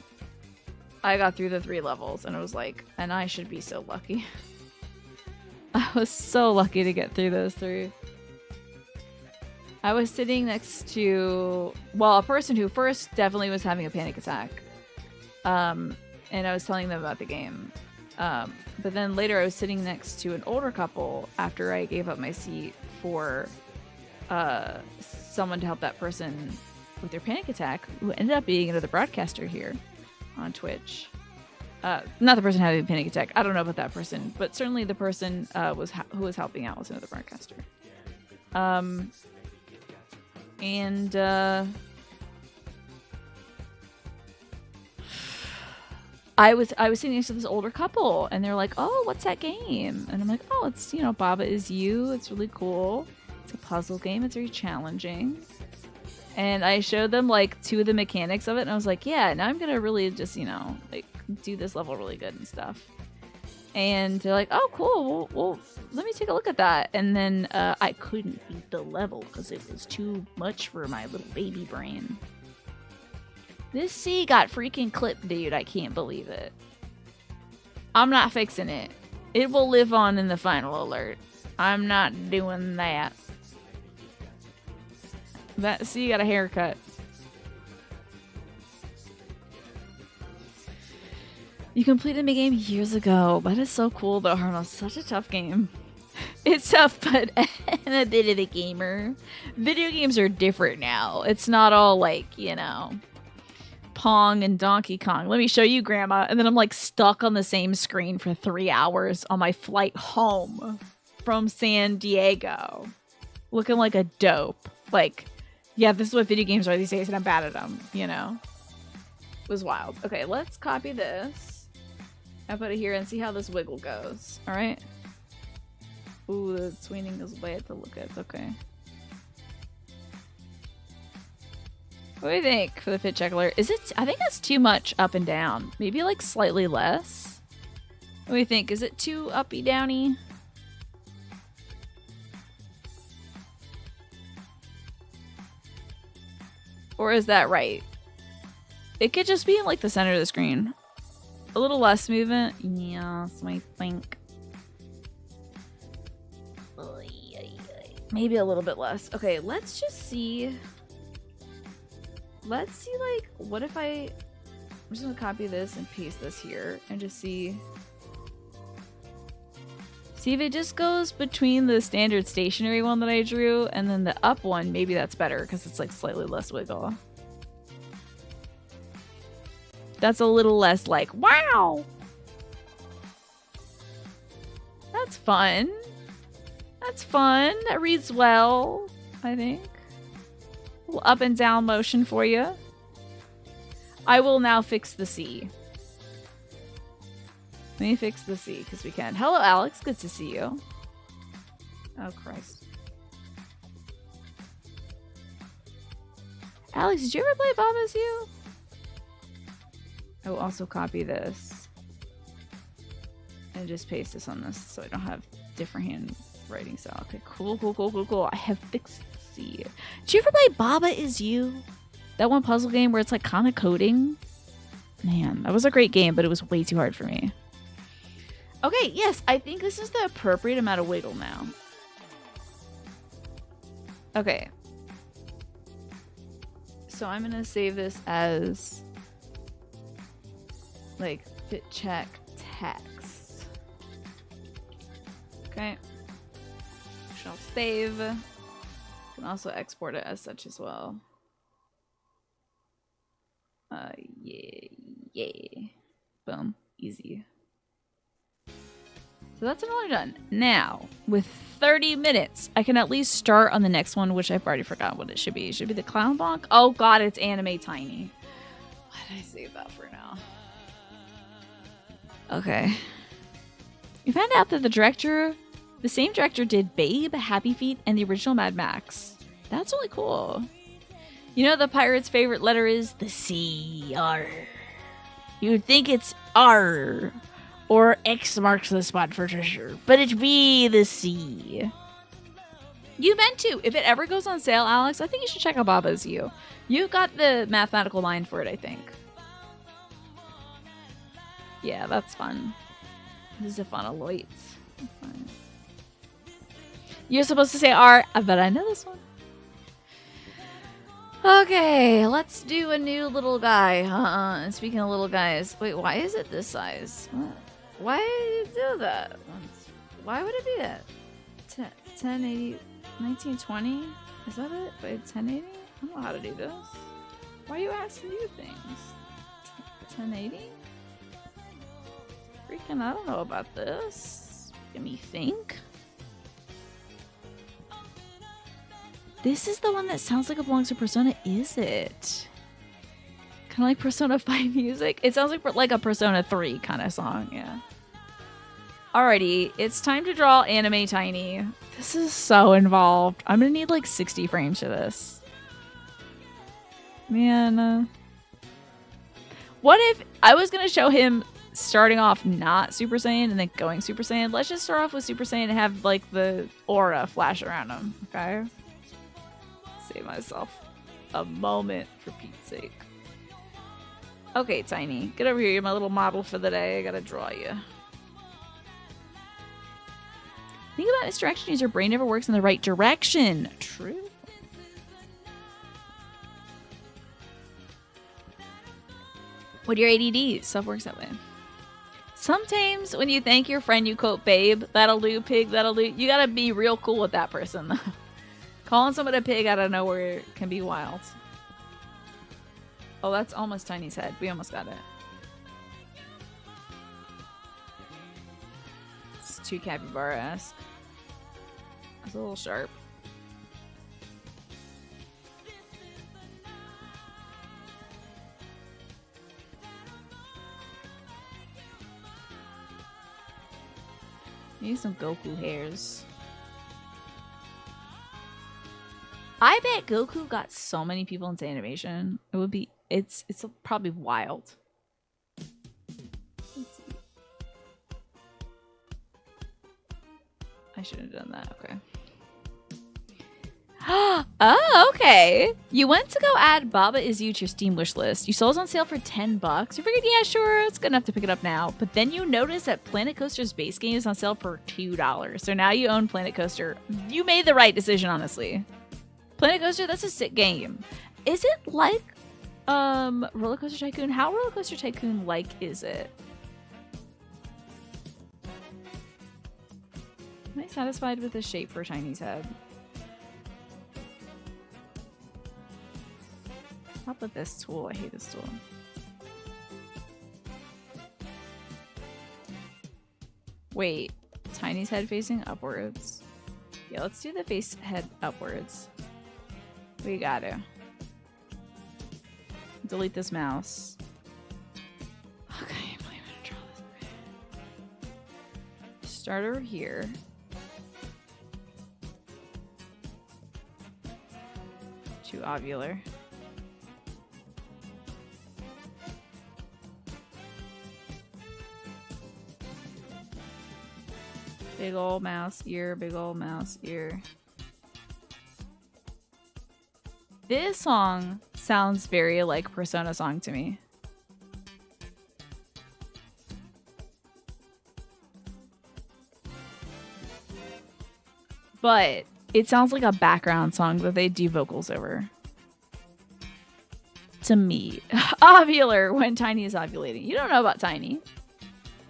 I got through the 3 levels and it was like, and I should be so lucky. I was so lucky to get through those 3. I was sitting next to, well, a person who first definitely was having a panic attack. And I was telling them about the game. But then later I was sitting next to an older couple after I gave up my seat for someone to help that person with their panic attack, who ended up being another broadcaster here on Twitch. Not the person having a panic attack. I don't know about that person, but certainly the person who was helping out was another broadcaster. I was sitting next to this older couple, and they're like, "Oh, what's that game?" And I'm like, "Oh, it's Baba Is You. It's really cool. It's a puzzle game. It's very challenging." And I showed them like 2 of the mechanics of it, and I was like, "Yeah, now I'm gonna really just like do this level really good and stuff." And they're like, "Oh, cool. Well, let me take a look at that." And then I couldn't beat the level because it was too much for my little baby brain. This C got freaking clipped, dude. I can't believe it. I'm not fixing it. It will live on in the final alert. I'm not doing that. That C got a haircut. You completed my game years ago. That is so cool, though, Harmo. Such a tough game. It's tough, but I'm a bit of a gamer. Video games are different now. It's not all like, Pong and Donkey Kong. Let me show you, Grandma. And then I'm like stuck on the same screen for 3 hours on my flight home from San Diego. Looking like a dope. Like, yeah, this is what video games are these days, and I'm bad at them, It was wild. Okay, let's copy this. I'll put it here and see how this wiggle goes. All right. Ooh, the swinging is way to look at. It's okay. What do you think for the fit check alert? Is it? I think that's too much up and down. Maybe like slightly less. What do you think? Is it too uppy downy? Or is that right? It could just be in like the center of the screen. A little less movement. Yes, I think. Maybe a little bit less. Okay, let's just see. Let's see, like, what if I'm just gonna copy this and paste this here and just see if it just goes between the standard stationary one that I drew and then the up one. Maybe that's better because it's like slightly less wiggle. That's a little less like, wow! That's fun. That's fun. That reads well, I think. A little up and down motion for you. I will now fix the C. Let me fix the C because we can. Hello, Alex. Good to see you. Oh, Christ. Alex, did you ever play Baba's You? I will also copy this and just paste this on this so I don't have different handwriting style. Okay, cool. I have fixed C. Did you ever play Baba Is You? That one puzzle game where it's like kind of coding? Man, that was a great game, but it was way too hard for me. Okay, yes, I think this is the appropriate amount of wiggle now. Okay. So I'm gonna save this as like fit check text. Okay. Shall save. You can also export it as such as well. Yeah. Boom. Easy. So that's another done. Now, with 30 minutes, I can at least start on the next one, which I've already forgotten what it should be. It should be the Clown Bonk. Oh god, it's Anime Tiny. Why did I save that for now? Okay. We found out that the same director did Babe, Happy Feet, and the original Mad Max. That's really cool. You know the pirate's favorite letter is the C, R. You'd think it's R. Or X marks the spot for treasure. But it's B, the C. You meant to. If it ever goes on sale, Alex, I think you should check out Baba's You. You got the mathematical line for it, I think. Yeah, that's fun. This is a fun Aloit. You're supposed to say R, but I know this one. Okay, let's do a new little guy. And speaking of little guys, wait, why is it this size? What? Why did you do that? Why would it be that? 1080, 1920? Is that it? Wait, 1080? I don't know how to do this. Why are you asking you things? 1080? Freaking, I don't know about this. Let me think. This is the one that sounds like it belongs to Persona, is it? Kind of like Persona 5 music? It sounds like a Persona 3 kind of song, yeah. Alrighty, it's time to draw Anime Tiny. This is so involved. I'm gonna need like 60 frames for this. Man. What if I was gonna show him starting off not Super Saiyan and then going Super Saiyan? Let's just start off with Super Saiyan and have like the aura flash around him, okay? Save myself a moment for Pete's sake. Okay, Tiny, get over here. You're my little model for the day. I gotta draw you. Think about misdirection means your brain never works in the right direction. True. With your ADD, stuff works that way. Sometimes when you thank your friend, you quote, babe, that'll do, pig, that'll do. You gotta be real cool with that person, though. Calling someone a pig out of nowhere can be wild. Oh, that's almost Tiny's head. We almost got it. It's too capybara-esque. It's a little sharp. Need some Goku hairs. I bet Goku got so many people into animation. It would be, it's probably wild. Let's see. I should have done that. Okay. Oh, okay. You went to go add Baba Is You to your Steam wish list. You saw it was on sale for $10. You figured, yeah, sure, it's good enough to pick it up now. But then you noticed that Planet Coaster's base game is on sale for $2. So now you own Planet Coaster. You made the right decision, honestly. Planet Coaster, that's a sick game. Is it like Roller Coaster Tycoon? How Roller Coaster Tycoon like is it? Am I satisfied with the shape for Tiny's head? Stop with this tool. I hate this tool. Wait, Tiny's head facing upwards. Yeah, let's do the face head upwards. We gotta delete this mouse. Okay, I'm gonna draw this. Okay. Start over here. To ovular. Big old mouse ear, big old mouse ear. This song sounds very like Persona song to me. But it sounds like a background song that they do vocals over. To me. Ovular when Tiny is ovulating. You don't know about Tiny.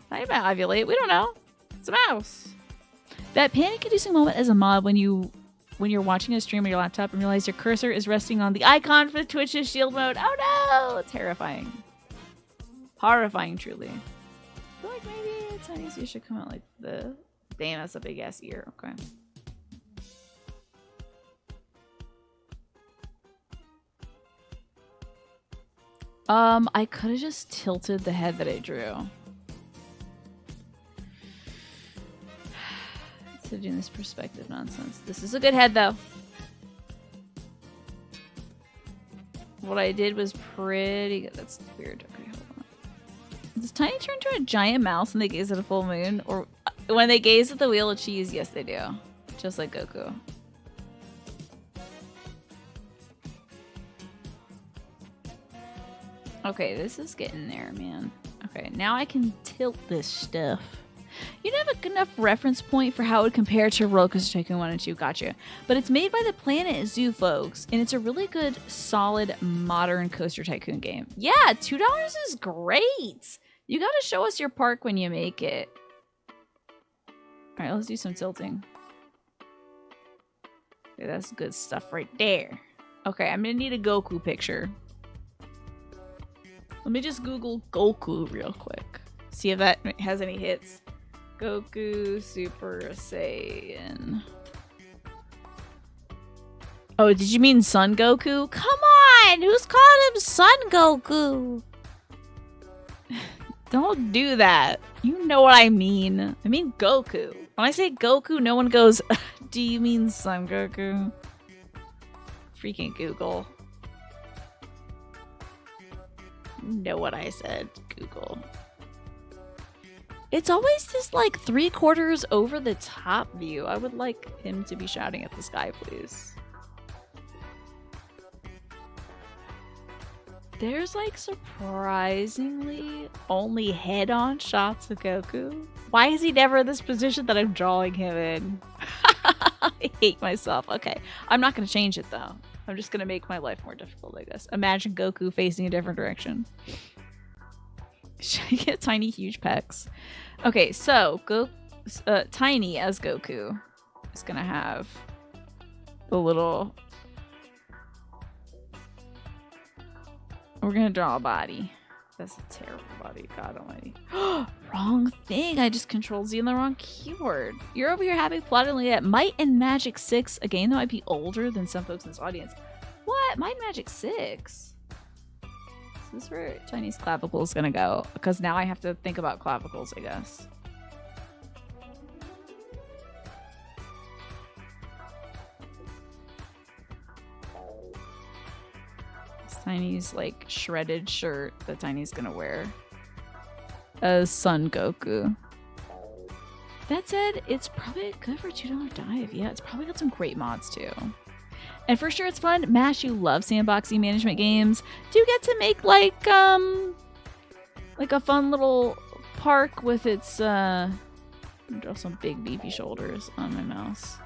Tiny might ovulate. We don't know. It's a mouse. That panic-inducing moment as a mod when you're watching a stream on your laptop and realize your cursor is resting on the icon for Twitch's shield mode. Oh no! Terrifying. Horrifying, truly. I feel like maybe Tiny's ear should come out like the... Damn, that's a big-ass ear. Okay. I could have just tilted the head that I drew. To doing this perspective nonsense. This is a good head, though. What I did was pretty good. That's weird. Okay, hold on. Does Tiny turn into a giant mouse when they gaze at a full moon? Or when they gaze at the wheel of cheese? Yes, they do. Just like Goku. Okay, this is getting there, man. Okay, now I can tilt this stuff. You don't have a good enough reference point for how it would compare to Roller Coaster Tycoon 1 and 2, gotcha. But it's made by the Planet Zoo folks, and it's a really good, solid, modern Coaster Tycoon game. Yeah, $2 is great! You gotta show us your park when you make it. Alright, let's do some tilting. Okay, that's good stuff right there. Okay, I'm gonna need a Goku picture. Let me just Google Goku real quick. See if that has any hits. Goku Super Saiyan. Oh, did you mean Son Goku? Come on! Who's calling him Son Goku? Don't do that. You know what I mean. I mean Goku. When I say Goku, no one goes, do you mean Son Goku? Freaking Google. You know what I said, Google. It's always this, like, 3/4 over the top view. I would like him to be shouting at the sky, please. There's, like, surprisingly only head-on shots of Goku. Why is he never in this position that I'm drawing him in? I hate myself. Okay, I'm not going to change it, though. I'm just going to make my life more difficult, I guess. Imagine Goku facing a different direction. Should I get Tiny huge pecs? Okay, so Tiny as Goku is going to have a little... We're going to draw a body. That's a terrible body. God almighty. Wrong thing. I just control Z on the wrong keyboard. You're over here having plottingly at Might and Magic 6, a game that might be older than some folks in this audience. What? Might and Magic 6? Is this where Chinese clavicle is gonna go? Because now I have to think about clavicles, I guess. Tiny's like shredded shirt that Tiny's gonna wear as Son Goku. That said, it's probably good for a $2 dive. Yeah, it's probably got some great mods too. And for sure it's fun. Mash, you love sandboxing management games. Do you get to make like a fun little park with its draw some big beefy shoulders on my mouse.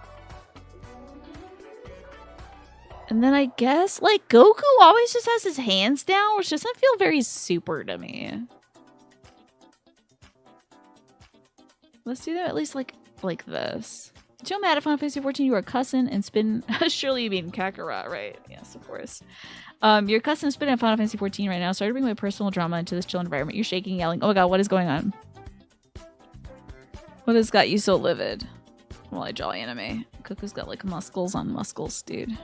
And then I guess, like, Goku always just has his hands down, which doesn't feel very super to me. Let's do that at least like this. Joe Matt at Final Fantasy 14, you are cussing and spin. Surely you mean Kakarot, right? Yes, of course. You're cussing and spinning at Final Fantasy 14 right now. Sorry to bring my personal drama into this chill environment. You're shaking, yelling. Oh my god, what is going on? What has got you so livid? Well, I draw anime. Goku's got like muscles on muscles, dude.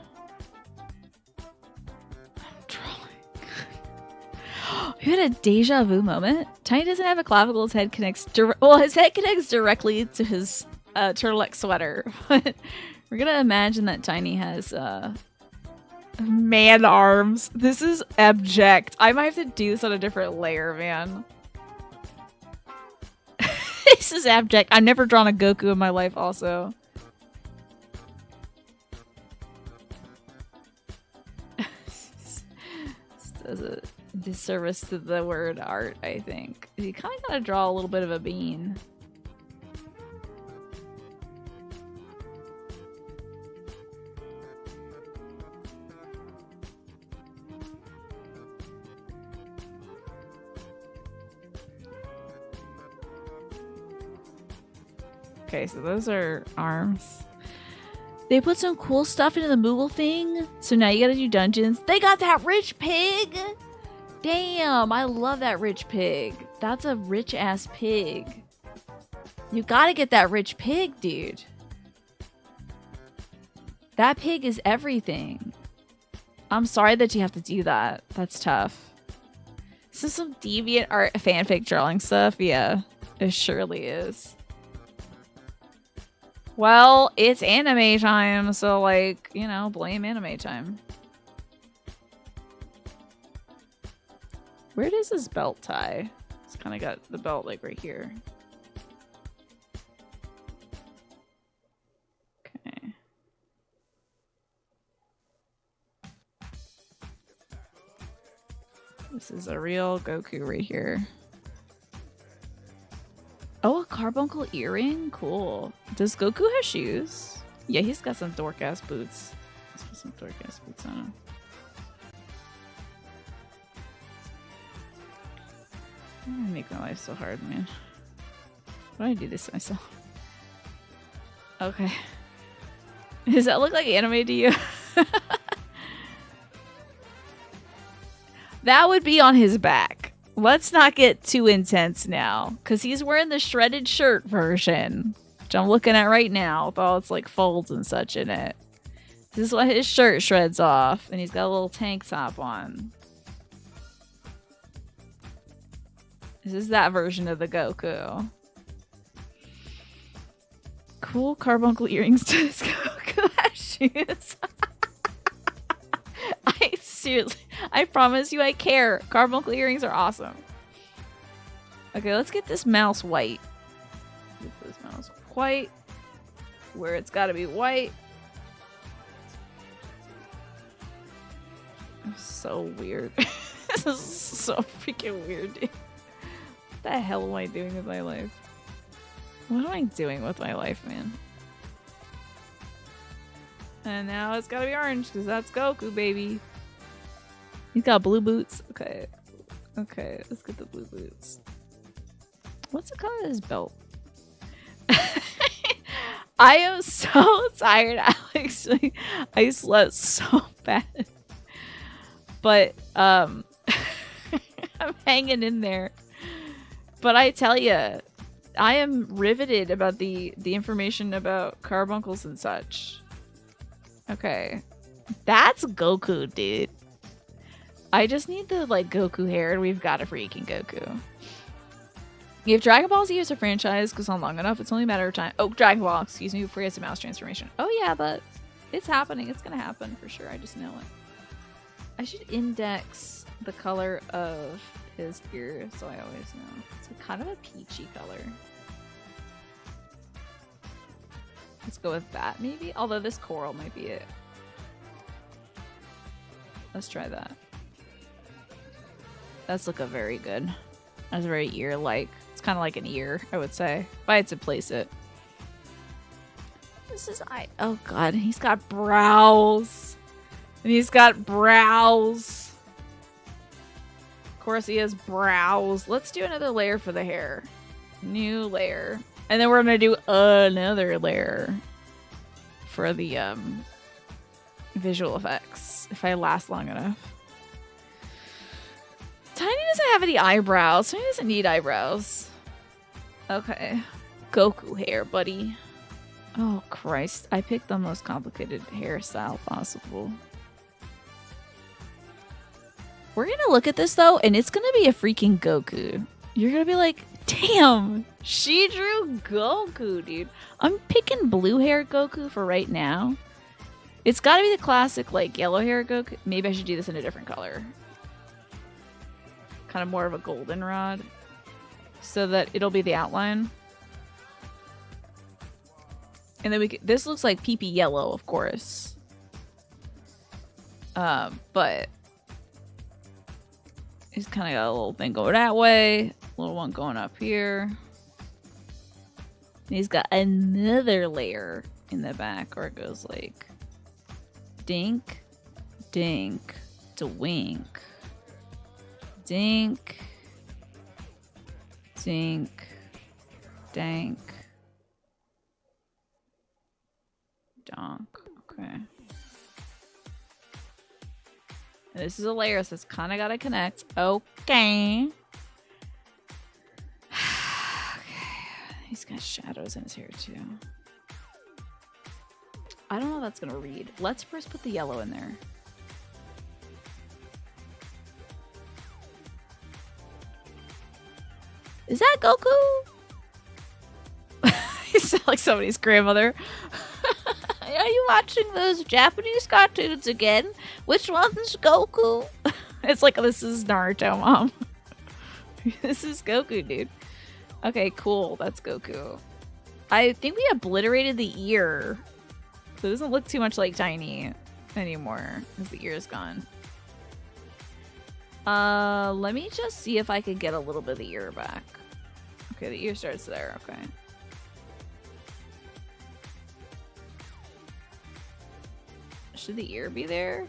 You had a deja vu moment. Tiny doesn't have a clavicle. His head connects. His head connects directly to his turtleneck sweater. But we're gonna imagine that Tiny has man arms. This is abject. I might have to do this on a different layer, man. This is abject. I've never drawn a Goku in my life also. This does a disservice to the word art, I think. You kind of gotta draw a little bit of a bean. Okay, so those are arms. They put some cool stuff into the Moogle thing, so now you gotta do dungeons. They got that rich pig! Damn, I love that rich pig. That's a rich-ass pig. You gotta get that rich pig, dude. That pig is everything. I'm sorry that you have to do that. That's tough. This is some deviant art fanfic drawing stuff. Yeah, it surely is. Well, it's anime time, so like, you know, blame anime time. Where does this belt tie? It's kind of got the belt like right here. Okay. This is a real Goku right here. Oh, a carbuncle earring? Cool. Does Goku have shoes? Yeah, he's got some dork-ass boots. Let's put some dork-ass boots on him. I'm gonna make my life so hard, man. Why do I do this to myself? Okay. Does that look like anime to you? That would be on his back. Let's not get too intense now, because he's wearing the shredded shirt version, which I'm looking at right now with all its like folds and such in it. This is what his shirt shreds off, and he's got a little tank top on. This is that version of the Goku. Cool carbuncle earrings to this Goku has shoes. Seriously, I promise you I care. Carbuncle earrings are awesome. Okay, let's get this mouse white. Get this mouse white. Where it's gotta be white. So weird. This is so freaking weird, dude. What the hell am I doing with my life? What am I doing with my life, man? And now it's gotta be orange, because that's Goku, baby. He's got blue boots. Okay. Okay, let's get the blue boots. What's the color of his belt? I am so tired, Alex. I slept so bad. But, I'm hanging in there. But I tell you, I am riveted about the information about carbuncles and such. Okay. That's Goku, dude. I just need the, like, Goku hair, and we've got a freaking Goku. If Dragon Ball Z is a franchise goes on long enough, it's only a matter of time. Oh, Dragon Ball, excuse me, before he gets a mouse transformation. Oh, yeah, but it's happening. It's gonna happen for sure. I just know it. I should index the color of his ear so I always know. It's a kind of a peachy color. Let's go with that, maybe? Although this coral might be it. Let's try that. That's looking very good. That's very ear-like. It's kind of like an ear, I would say, if I had to place it. This is oh god, he's got brows. And he's got brows. Of course he has brows. Let's do another layer for the hair. New layer. And then we're gonna do another layer for the visual effects, if I last long enough. Tiny doesn't have any eyebrows. Tiny doesn't need eyebrows. Okay. Goku hair, buddy. Oh, Christ. I picked the most complicated hairstyle possible. We're gonna look at this, though, and it's gonna be a freaking Goku. You're gonna be like, damn, she drew Goku, dude. I'm picking blue hair Goku for right now. It's gotta be the classic, like, yellow hair Goku. Maybe I should do this in a different color. Kind of more of a goldenrod, so that it'll be the outline. And then this looks like pee yellow, of course. But he's kind of got a little thing going that way, a little one going up here. And he's got another layer in the back where it goes like dink, dink, dwink, dink, dink, dank, donk. Okay. This is a layer, so it's kind of got to connect. Okay. He's got shadows in his hair, too. I don't know if that's going to read. Let's first put the yellow in there. Is that Goku? You sound like somebody's grandmother. Are you watching those Japanese cartoons again? Which one's Goku? It's like, this is Naruto, Mom. This is Goku, dude. Okay, cool. That's Goku. I think we obliterated the ear. So it doesn't look too much like Tiny anymore because the ear is gone. Let me just see if I could get a little bit of the ear back. Okay, the ear starts there. Okay. Should the ear be there?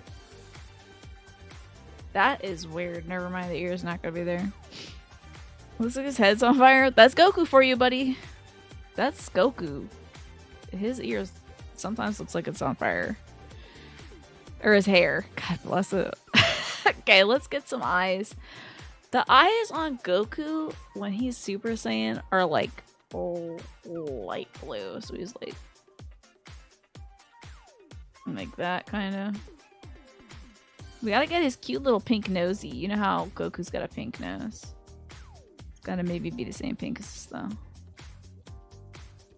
That is weird. Never mind, the ear is not gonna be there. Looks like his head's on fire. That's Goku for you, buddy. That's Goku. His ears sometimes looks like it's on fire. Or his hair. God bless it. Okay, let's get some eyes. The eyes on Goku when he's Super Saiyan are like light blue. So he's like that kind of. We gotta get his cute little pink nosy. You know how Goku's got a pink nose. It's gotta maybe be the same pink as this though.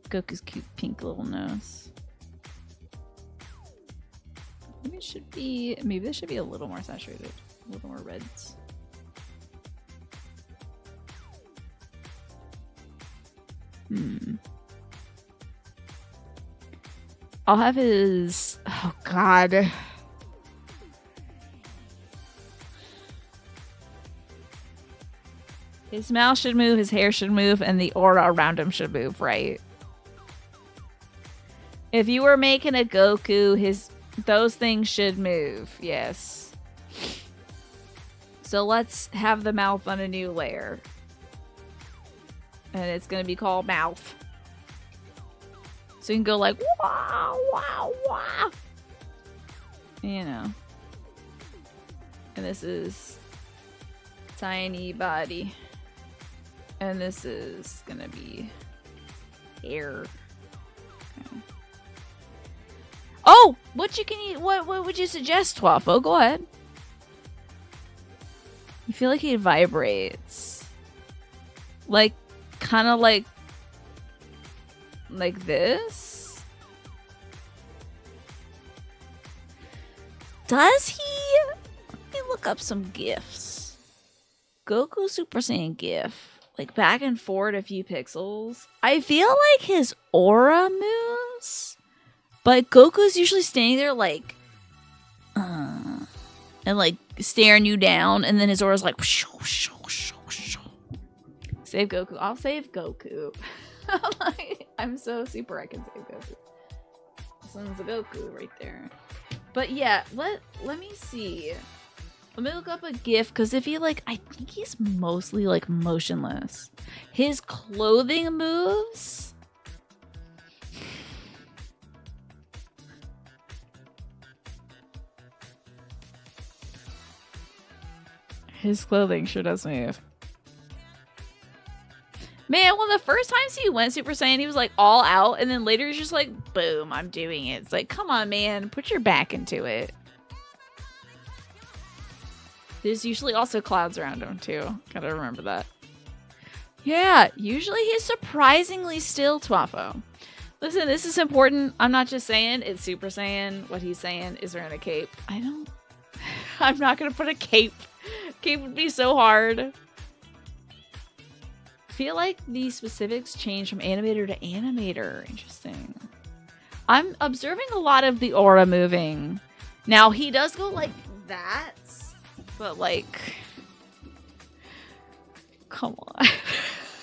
Goku's cute pink little nose. Maybe it should be. Maybe this should be a little more saturated. A little more reds. I'll have his. Oh God. His mouth should move, his hair should move, and the aura around him should move, right? If you were making a Goku, those things should move, yes. So let's have the mouth on a new layer. And it's gonna be called mouth. So you can go like, wow, wow, wow. You know. And this is tiny body. And this is gonna be hair. Okay. Oh, what would you suggest, Twafo? Go ahead. You feel like he vibrates, like kind of like this. Does he? Let me look up some GIFs. Goku Super Saiyan GIF. Like back and forward a few pixels. I feel like his aura moves, but Goku's usually standing there like, and like staring you down, and then his aura's like, save Goku. I'll save Goku. I'm so super. I can save Goku. This one's a Goku right there. But yeah, let me see. Let me look up a GIF, because if he I think he's mostly motionless. His clothing moves. His clothing sure does move. Man, well, the first times he went Super Saiyan, he was all out, and then later he's just boom, I'm doing it. It's like, come on, man, put your back into it. There's usually also clouds around him, too. Gotta remember that. Yeah, usually he's surprisingly still, Twafo. Listen, this is important. I'm not just saying it's Super Saiyan. What he's saying is wearing a cape. I'm not gonna put a cape. Cape would be so hard. I feel like these specifics change from animator to animator. Interesting. I'm observing a lot of the aura moving. Now, he does go like that, but like, come on.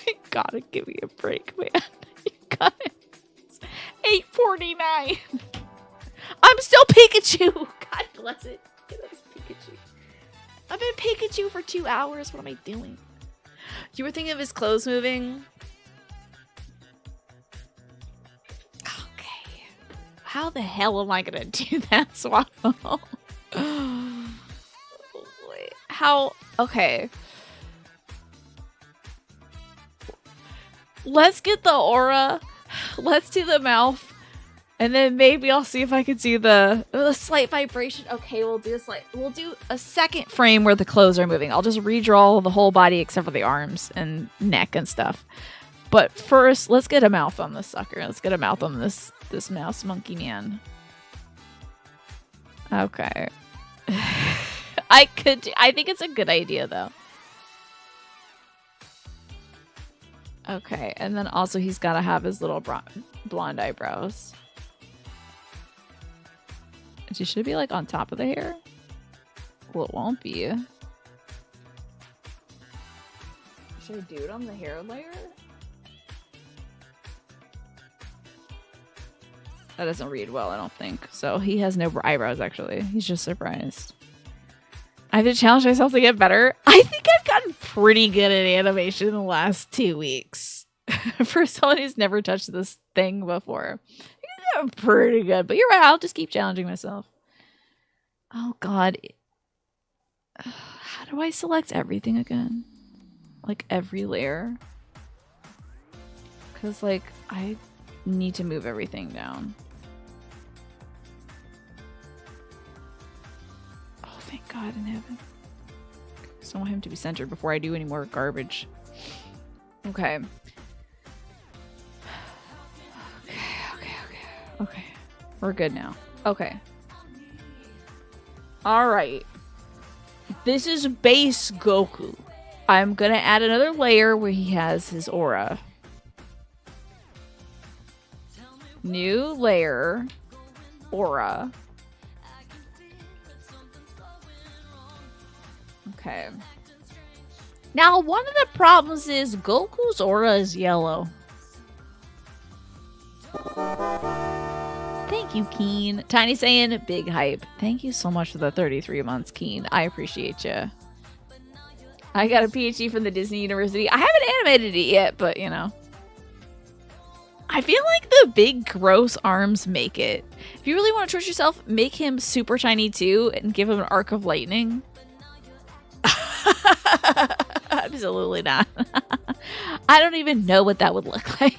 You gotta give me a break, man. You got it. It's 8:49. I'm still Pikachu. God bless it. Get us Pikachu. I've been Pikachu for 2 hours. What am I doing? You were thinking of his clothes moving? Okay. How the hell am I gonna do that, Swaffle? Oh, boy. How? Okay. Let's get the aura. Let's do the mouth. And then maybe I'll see if I can do the slight vibration. Okay, we'll do a second frame where the clothes are moving. I'll just redraw the whole body except for the arms and neck and stuff. But first, let's get a mouth on this sucker. Let's get a mouth on this mouse monkey man. Okay. I think it's a good idea though. Okay, and then also he's got to have his little blonde eyebrows. She should be like on top of the hair. Well, it won't be. Should I do it on the hair layer? That doesn't read well, I don't think. So he has no eyebrows, actually. He's just surprised. I have to challenge myself to get better. I think I've gotten pretty good at animation in the last 2 weeks. For someone who's never touched this thing before. I'm pretty good, but you're right. I'll just keep challenging myself. Oh, God. How do I select everything again? Like, every layer? Because, like, I need to move everything down. Oh, thank God in heaven. I don't want him to be centered before I do any more garbage. Okay. Okay. We're good now. Okay. Alright. This is base Goku. I'm gonna add another layer where he has his aura. New layer. Aura. Okay. Now, one of the problems is Goku's aura is yellow. Thank you, Keen. Tiny saying big hype. Thank you so much for the 33 months, Keen. I appreciate you. I got a PhD from the Disney University. I haven't animated it yet, but you know. I feel like the big gross arms make it. If you really want to trust yourself, make him super tiny too and give him an arc of lightning. Absolutely not. I don't even know what that would look like.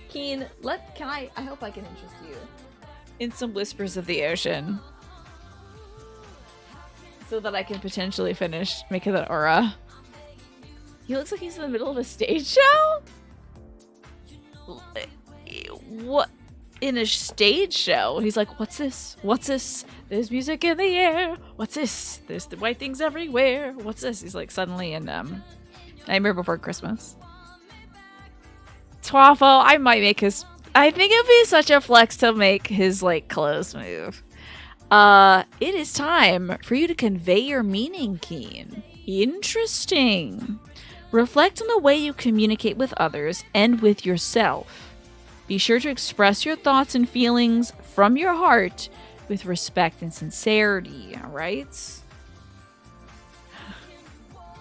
Keen, I hope I can interest you in some whispers of the ocean. So that I can potentially finish making that aura. He looks like he's in the middle of a stage show? What? In a stage show? He's like, what's this? What's this? There's music in the air. What's this? There's the white things everywhere. What's this? He's like suddenly in Nightmare Before Christmas. Twaffle, I might make his... I think it'd be such a flex to make his, like, clothes move. It is time for you to convey your meaning, Keen. Interesting. Reflect on the way you communicate with others and with yourself. Be sure to express your thoughts and feelings from your heart with respect and sincerity, alright?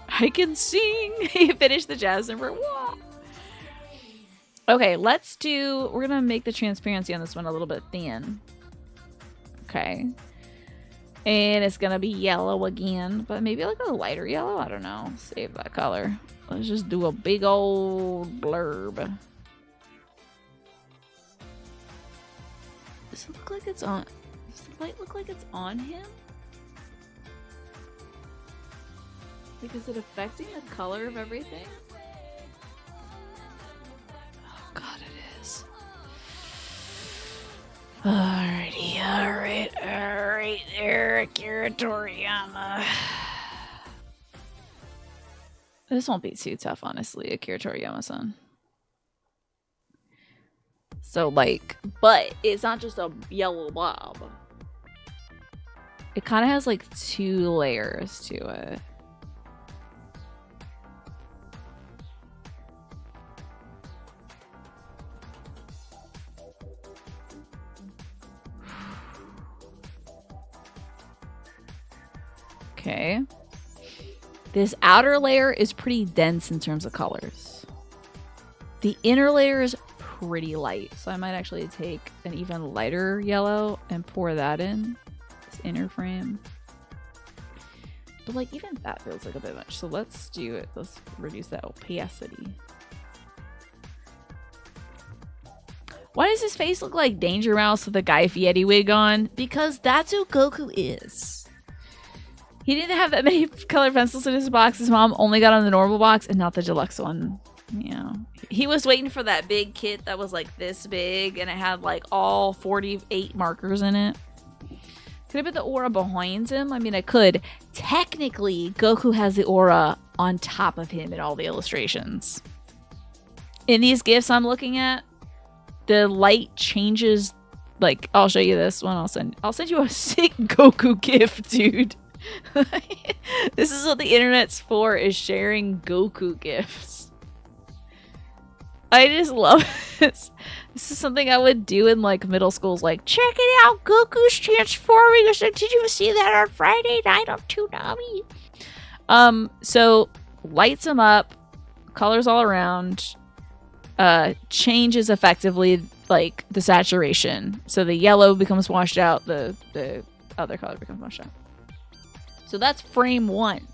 I can sing! He finished the jazz number. Wah! Okay, we're gonna make the transparency on this one a little bit thin. Okay. And it's gonna be yellow again, but maybe like a lighter yellow? I don't know. Save that color. Let's just do a big old blurb. Does it look like it's on? Does the light look like it's on him? Like, is it affecting the color of everything? Oh god, it is. Alrighty, alright there, Akira Toriyama. This won't be too tough, honestly, Akira Toriyama-san. So like, but it's not just a yellow blob. It kind of has like 2 layers to it. Okay. This outer layer is pretty dense in terms of colors. The inner layer is pretty light, so I might actually take an even lighter yellow and pour that in this inner frame. But like even that feels like a bit much, so let's do it. Let's reduce that opacity. Why does his face look like Danger Mouse with a Guy Fieri wig on? Because that's who Goku is. He didn't have that many colored pencils in his box. His mom only got on the normal box and not the deluxe one. Yeah. He was waiting for that big kit that was like this big and it had like all 48 markers in it. Could I put the aura behind him? I mean, I could. Technically, Goku has the aura on top of him in all the illustrations. In these gifs I'm looking at, the light changes. Like, I'll show you this one. I'll send you a sick Goku gif, dude. This is what the internet's for, is sharing Goku gifs. I just love this. This is something I would do in like middle schools, like, check it out, Goku's transforming. Did you see that on Friday night on Toonami? So lights him up, colors all around, changes effectively like the saturation. So the yellow becomes washed out, the other color becomes washed out. So that's frame 1.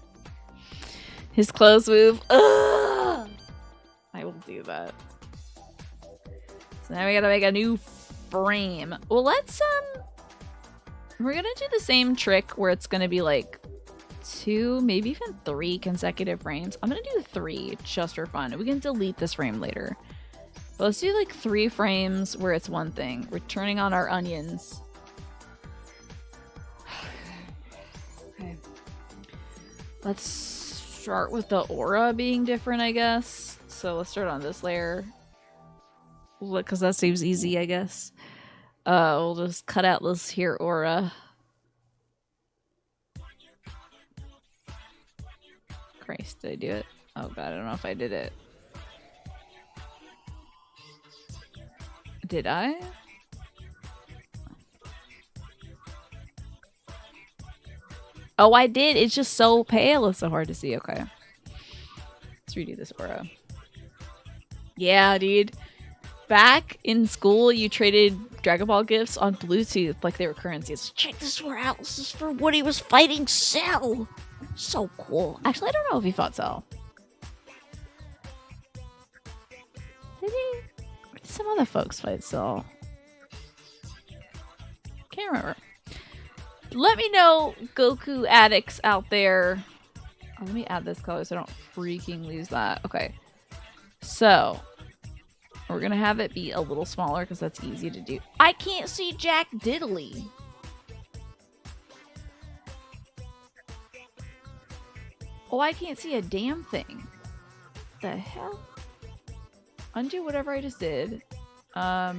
His clothes move. Ugh! I will do that. So now we gotta make a new frame. Well, let's we're gonna do the same trick where it's gonna be like 2, maybe even 3 consecutive frames. I'm gonna do 3 just for fun. We can delete this frame later. But let's do like 3 frames where it's one thing. We're turning on our onions. Okay. Let's start with the aura being different, I guess. So let's start on this layer. Because that seems easy, I guess. We'll just cut out this here aura. Christ, did I do it? Oh god, I don't know if I did it. Did I? Oh, I did. It's just so pale. It's so hard to see. Okay. Let's redo this aura. Yeah, dude. Back in school, you traded Dragon Ball gifts on Bluetooth like they were currencies. Check this aura out. This is for when he was fighting Cell. So cool. Actually, I don't know if he fought Cell. Did he? Or did some other folks fight Cell? Can't remember. Let me know, Goku addicts out there. Oh, let me add this color so I don't freaking lose that. Okay. So, we're going to have it be a little smaller because that's easy to do. I can't see Jack Diddley. Oh, I can't see a damn thing. What the hell? Undo whatever I just did. How?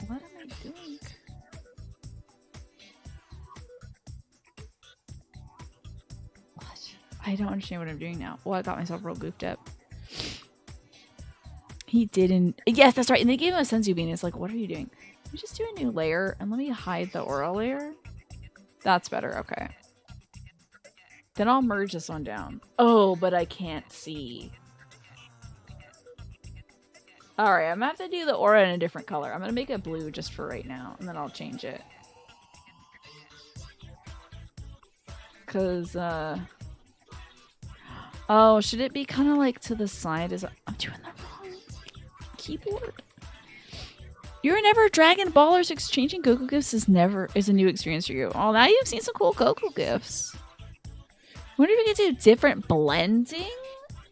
What am I doing? What? I don't understand what I'm doing now. Well, I got myself real goofed up. He didn't. Yes, that's right. And they gave him a senzu bean. It's like, what are you doing? Let me just do a new layer and let me hide the aura layer. That's better. Okay. Then I'll merge this one down. Oh, but I can't see. Alright, I'm gonna have to do the aura in a different color. I'm gonna make it blue just for right now, and then I'll change it. Cause, oh, should it be kind of like to the side? I'm doing the wrong keyboard. You're never Dragon Ballers. Exchanging Goku gifts is a new experience for you. Oh, now you've seen some cool Goku gifts. I wonder if we could do different blending?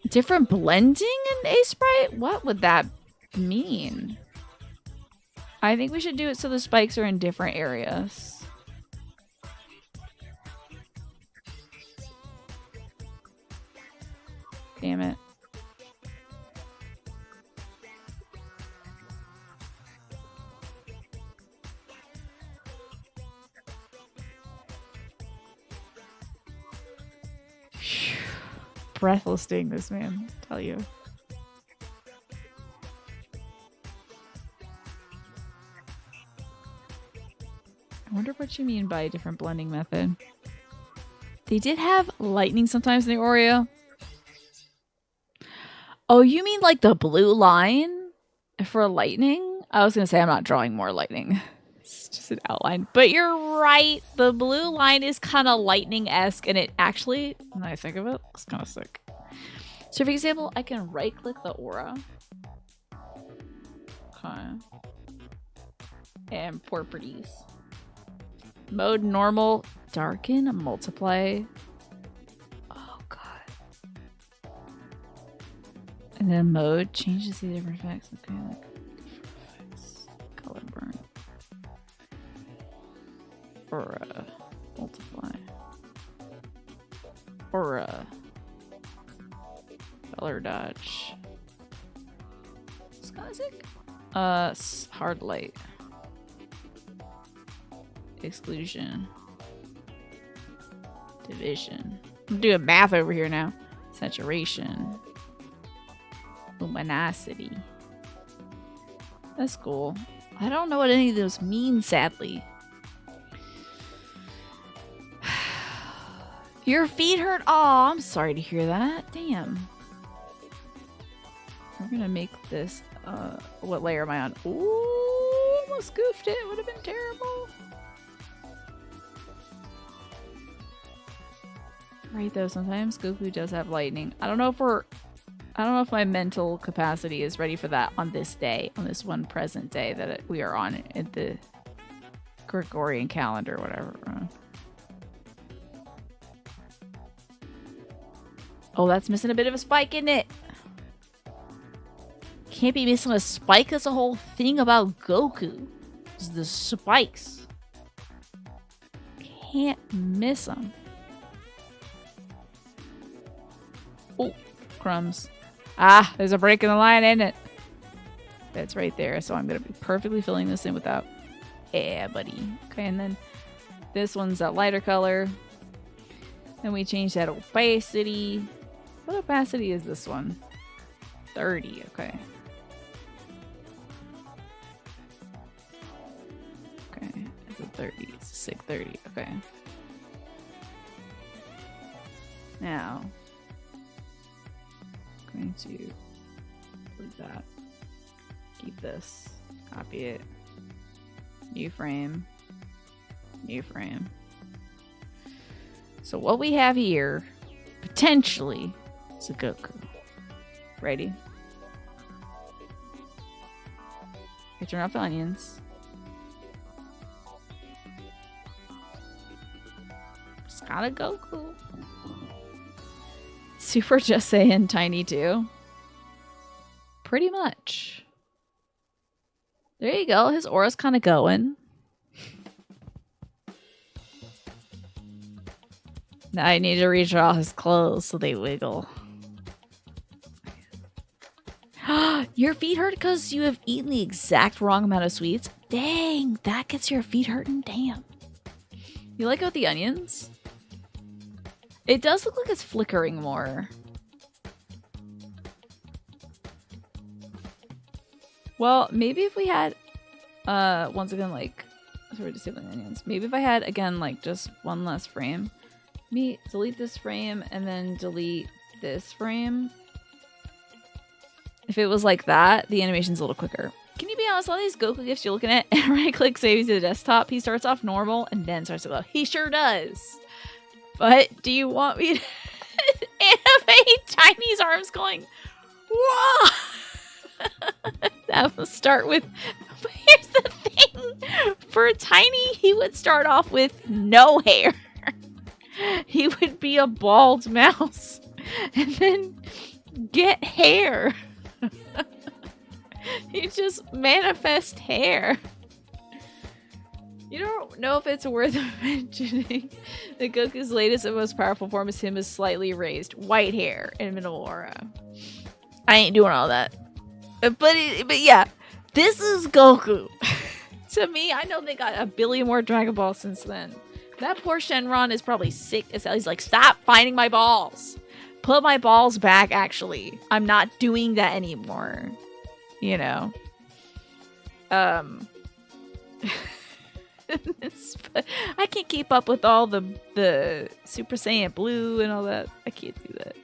Different blending in A-Sprite? What would that mean? I think we should do it so the spikes are in different areas. Damn it. breathless doing this, man. I'll tell you. I wonder what you mean by a different blending method. They did have lightning sometimes in the Oreo. Oh, you mean like the blue line for lightning? I was going to say I'm not drawing more lightning. It's just an outline. But you're right. The blue line is kind of lightning-esque, and it actually, when I think of it, looks kind of sick. So for example, I can right-click the aura. Okay. And properties. Mode normal, darken, multiply. Oh god. And then mode changes the different effects. Okay, like different effects. Color burn. Aura. Multiply. Aura. Color dodge. It's kind of sick. Hard light. Exclusion. Division. I'm doing math over here now. Saturation. Luminosity. That's cool. I don't know what any of those mean, sadly. Your feet hurt? Oh, I'm sorry to hear that. Damn. We're gonna make this, what layer am I on? Ooh, almost goofed it. It would have been terrible. Right though, sometimes Goku does have lightning. I don't know if my mental capacity is ready for that on this day, on this one present day that we are on at the Gregorian calendar, whatever. Oh, that's missing a bit of a spike, isn't it? Can't be missing a spike. That's the whole thing about Goku. Is the spikes. Can't miss them. Oh, crumbs. Ah, there's a break in the line, isn't it? That's right there. So I'm going to be perfectly filling this in without... Yeah, buddy. Okay, and then this one's that lighter color. Then we change that opacity. What opacity is this one? 30, okay. Okay, it's a 30. It's a sick 30, okay. Now... going to delete that. Keep this. Copy it. New frame. New frame. So what we have here, potentially, is a Goku. Ready? Okay, turn off the onions. It's got a Goku. Super just saying tiny too. Pretty much. There you go. His aura's kind of going. Now I need to redraw his clothes so they wiggle. Your feet hurt because you have eaten the exact wrong amount of sweets? Dang, that gets your feet hurting. Damn. You like it with the onions? It does look like it's flickering more. Well, maybe if we had, once again, like, sorry, disabling onions. Maybe if I had, again, like, just one less frame. Me delete this frame and then delete this frame. If it was like that, the animation's a little quicker. Can you be honest, all these Goku gifts you're looking at, and right-click saves to the desktop, he starts off normal and then starts to glow. He sure does. But do you want me to animate Tiny's arms going, whoa? That will start with, but here's the thing. For Tiny, he would start off with no hair. He would be a bald mouse and then get hair. He just manifest hair. You don't know if it's worth mentioning that Goku's latest and most powerful form is him as slightly raised white hair and minimal aura. I ain't doing all that. But yeah, this is Goku. To me, I know they got a billion more Dragon Balls since then. That poor Shenron is probably sick as hell. He's like, stop finding my balls. put my balls back, actually. I'm not doing that anymore. You know. I can't keep up with all the Super Saiyan Blue and all that. I can't do that.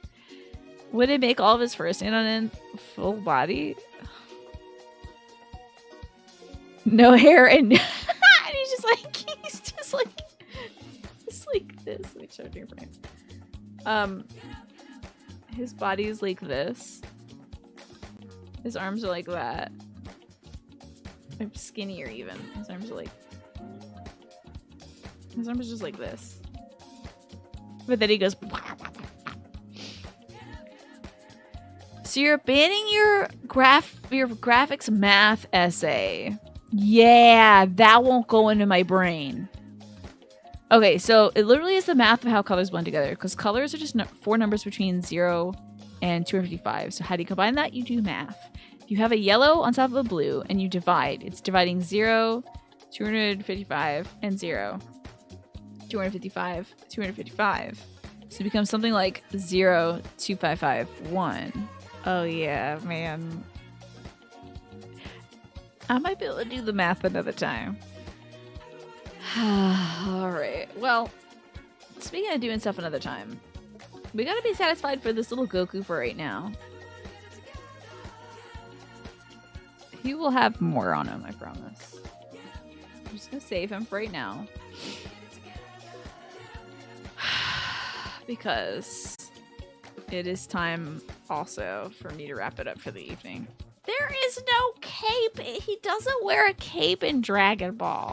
Would it make all of his first stand on full body? No hair and and he's just like this. Let me show you frame. His body's like this. His arms are like that. I'm skinnier even. His arms are just like this. But then he goes. So you're banning your graphics math essay. Yeah, that won't go into my brain. Okay, so it literally is the math of how colors blend together, because colors are just four numbers between 0 and 255. So how do you combine that? You do math. If you have a yellow on top of a blue and you divide, it's dividing 0, 255, and 0. 255, 255. So it becomes something like 0, 255, 1. Oh yeah, man. I might be able to do the math another time. Alright, well, speaking of doing stuff another time, we gotta be satisfied for this little Goku for right now. He will have more on him, I promise. I'm just gonna save him for right now. Because it is time also for me to wrap it up for the evening. There is no cape! He doesn't wear a cape in Dragon Ball.